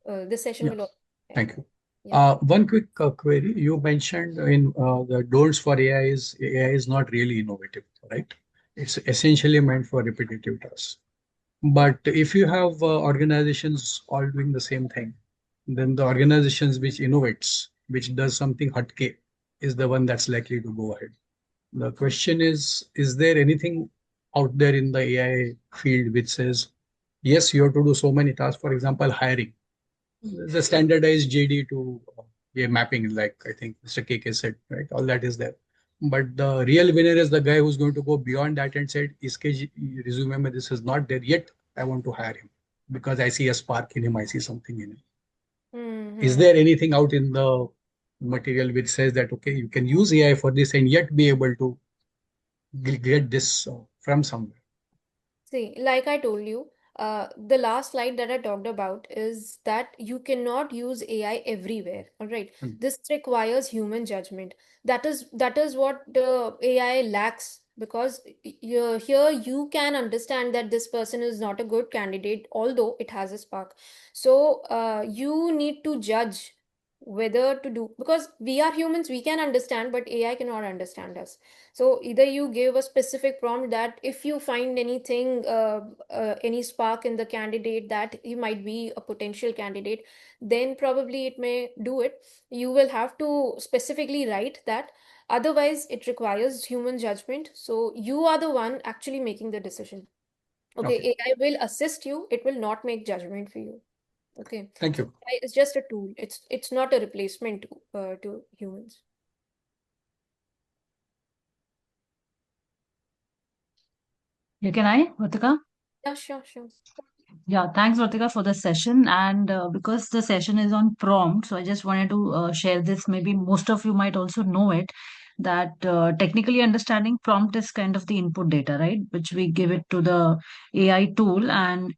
the session will also be Thank you. Yeah. One quick query. You mentioned in the don'ts for AI is not really innovative, right? It's essentially meant for repetitive tasks. But if you have organizations all doing the same thing, then the organizations which innovates, which does something hatke, is the one that's likely to go ahead. The question is there anything out there in the AI field which says, yes, you have to do so many tasks, for example, hiring. The standardized JD to mapping, like I think Mr. KK said, right? All that is there. But the real winner is the guy who's going to go beyond that and said, iske resume mein this is not there yet. I want to hire him because I see a spark in him. I see something in him. Is there anything out in the material which says that, okay, you can use AI for this and yet be able to get this from somewhere? See, like I told you, the last slide that I talked about is that you cannot use AI everywhere. All right. This requires human judgment. That is what the AI lacks, because here you can understand that this person is not a good candidate, although it has a spark. So you need to judge whether to do, because we are humans, we can understand, but AI cannot understand us. So either you give a specific prompt that if you find anything, any spark in the candidate that he might be a potential candidate, then probably it may do it. You will have to specifically write that. Otherwise, it requires human judgment. So you are the one actually making the decision. Okay, AI will assist you. It will not make judgment for you. Okay. Thank you. AI is just a tool. It's not a replacement to humans. Yeah, can I, Vartika? Yeah, sure. Yeah, thanks, Vartika, for the session. And because the session is on prompt, so I just wanted to share this. Maybe most of you might also know it. that technically understanding prompt is kind of the input data, right? Which we give it to the AI tool, and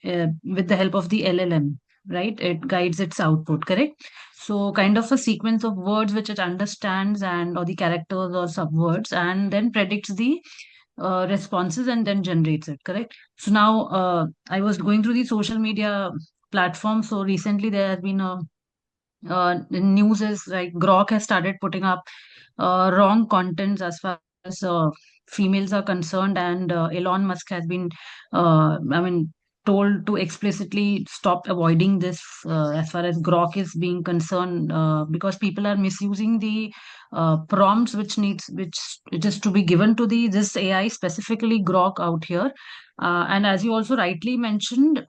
with the help of the LLM, right? It guides its output, correct? So kind of a sequence of words which it understands, and or the characters or subwords, and then predicts the responses and then generates it, correct? So now I was going through the social media platform. So recently there has been a the news is like Grok has started putting up wrong contents as far as females are concerned, and Elon Musk has been, told to explicitly stop avoiding this as far as Grok is being concerned, because people are misusing the prompts which is to be given to the this AI, specifically Grok out here, and as you also rightly mentioned,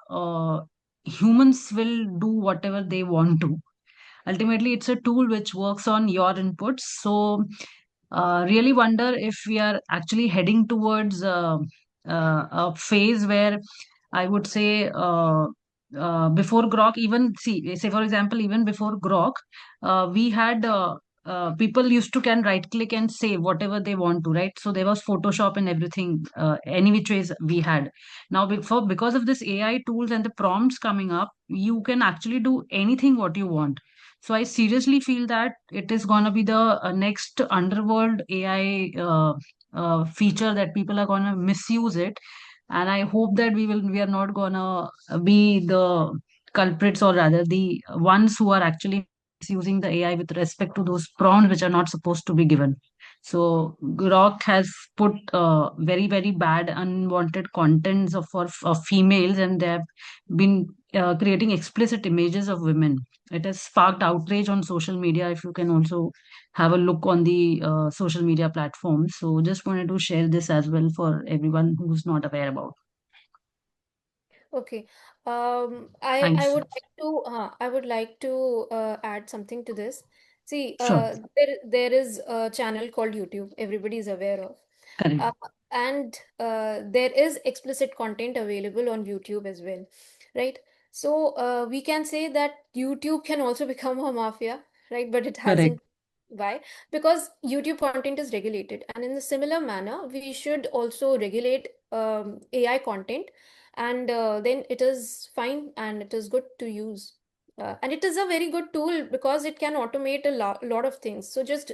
humans will do whatever they want to. Ultimately, it's a tool which works on your inputs. So really wonder if we are actually heading towards a phase where I would say before Grok, even see, say for example, even before Grok, we had people used to can right click and save whatever they want to, right? So there was Photoshop and everything, any which ways we had. Now, because of this AI tools and the prompts coming up, you can actually do anything what you want. So I seriously feel that it is going to be the next underworld AI feature that people are going to misuse it. And I hope that we are not going to be the culprits, or rather the ones who are actually misusing the AI with respect to those prompts which are not supposed to be given. So Grok has put very, very bad unwanted contents of females, and they have been creating explicit images of women. It has sparked outrage on social media. If you can also have a look on the social media platforms. So just wanted to share this as well for everyone who's not aware about. Okay. I Thanks. I would like to add something to this. See, Sure. there is a channel called YouTube. Everybody is aware of. Correct. And there is explicit content available on YouTube as well, right? So we can say that YouTube can also become a mafia, right? But it Correct. hasn't. Why? Because YouTube content is regulated, and in a similar manner, we should also regulate AI content, and then it is fine and it is good to use. And it is a very good tool because it can automate a lot of things. So just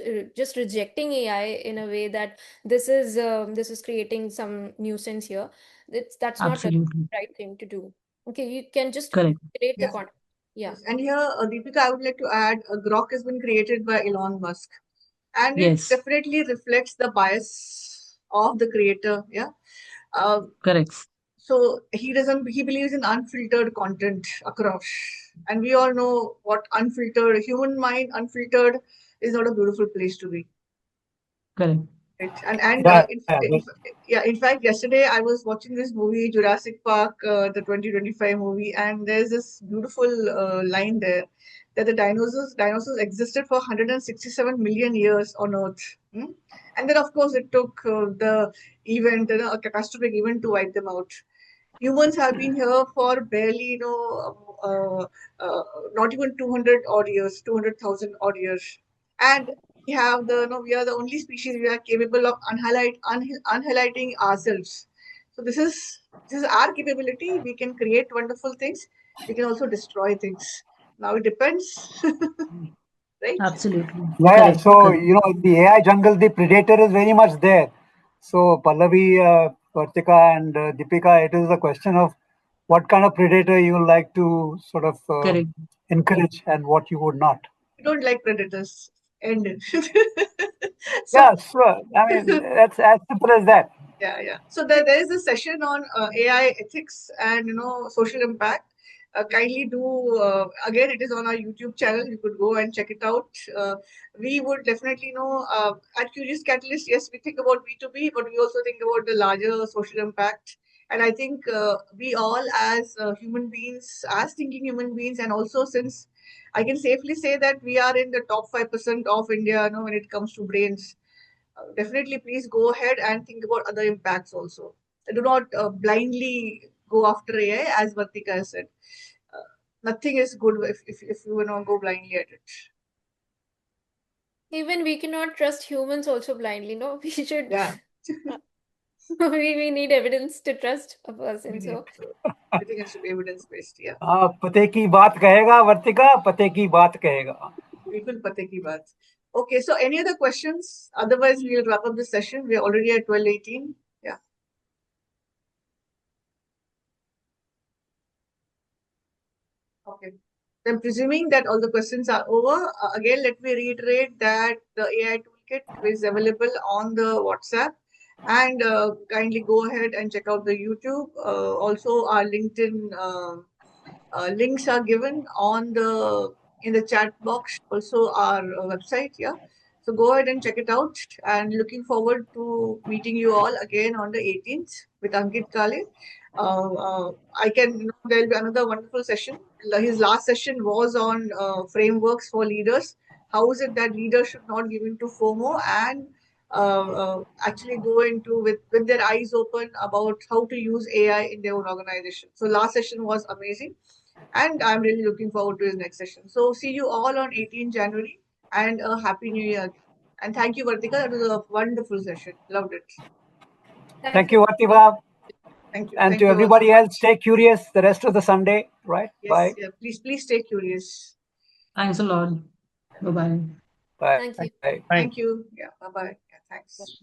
rejecting AI in a way that this is creating some nuisance here, that's not a Absolutely. right thing to do. Okay, you can just Correct. create the Yeah. content. Yeah. Yes. And here, Deepika, I would like to add, Grok has been created by Elon Musk, and it Yes. definitely reflects the bias of the creator. Yeah. Uh, Correct. so he believes in unfiltered content across, and we all know what unfiltered human mind unfiltered is not a beautiful place to be. Correct. Right. And Yeah, in fact, yesterday I was watching this movie, Jurassic Park, the 2025 movie, and there's this beautiful line there that the dinosaurs existed for 167 million years on Earth. Hmm? And then, of course, it took the event, a catastrophic event, to wipe them out. Humans have been here for barely, not even 200 odd years, 200,000 odd years. And we are the only species we are capable of unhighlighting ourselves. So this is our capability. We can create wonderful things. We can also destroy things. Now it depends, right? Absolutely. yeah. Correct. So, Correct. the AI jungle, the predator is very much there. So, Pallavi, Vartika, and Deepika, it is a question of what kind of predator you like to sort of Correct. encourage and what you would not. We don't like predators. End it. So Yeah, sure. I mean, that's as simple as that. yeah. So there is a session on AI ethics and social impact. Kindly do again. It is on our YouTube channel. You could go and check it out. We would definitely know at Curious Catalyst. Yes, we think about B2B, but we also think about the larger social impact. And I think we all, as human beings, as thinking human beings, and also since I can safely say that we are in the top 5% of India, when it comes to brains, definitely please go ahead and think about other impacts also. Do not blindly go after AI, as Vartika has said. Nothing is good if you go blindly at it. Even we cannot trust humans also blindly, no? We should, Yeah. we need evidence to trust a person. We So need everything has to be evidence based. Yeah. पते की बात कहेगा वर्तिका, पते की बात कहेगा. बिल्कुल पते की बात. Okay, so any other questions? Otherwise, we'll wrap up the session. We're already at 12:18. Yeah. Okay. Then presuming that all the questions are over, again, let me reiterate that the AI toolkit is available on the WhatsApp, and kindly go ahead and check out the YouTube. Also, our LinkedIn links are given on the in the chat box. Also, our website. Yeah. So go ahead and check it out. And looking forward to meeting you all again on the 18th with Ankit Kale. I can, there'll be another wonderful session. His last session was on frameworks for leaders. How is it that leaders should not give into FOMO and actually go into with their eyes open about how to use AI in their own organization. So last session was amazing, and I'm really looking forward to his next session. So see you all on 18 January, and a happy new year. And thank you, Vartika. That was a wonderful session. Loved it. Thank you, Vartika. Thank you. And Thank to you all everybody so else, much. stay curious the rest of the Sunday, right? Yes, Bye. yeah. Please stay curious. Thanks a lot. Bye bye. Bye. thank you. Bye. Thank you. Yeah. Bye bye. Yeah. Thanks.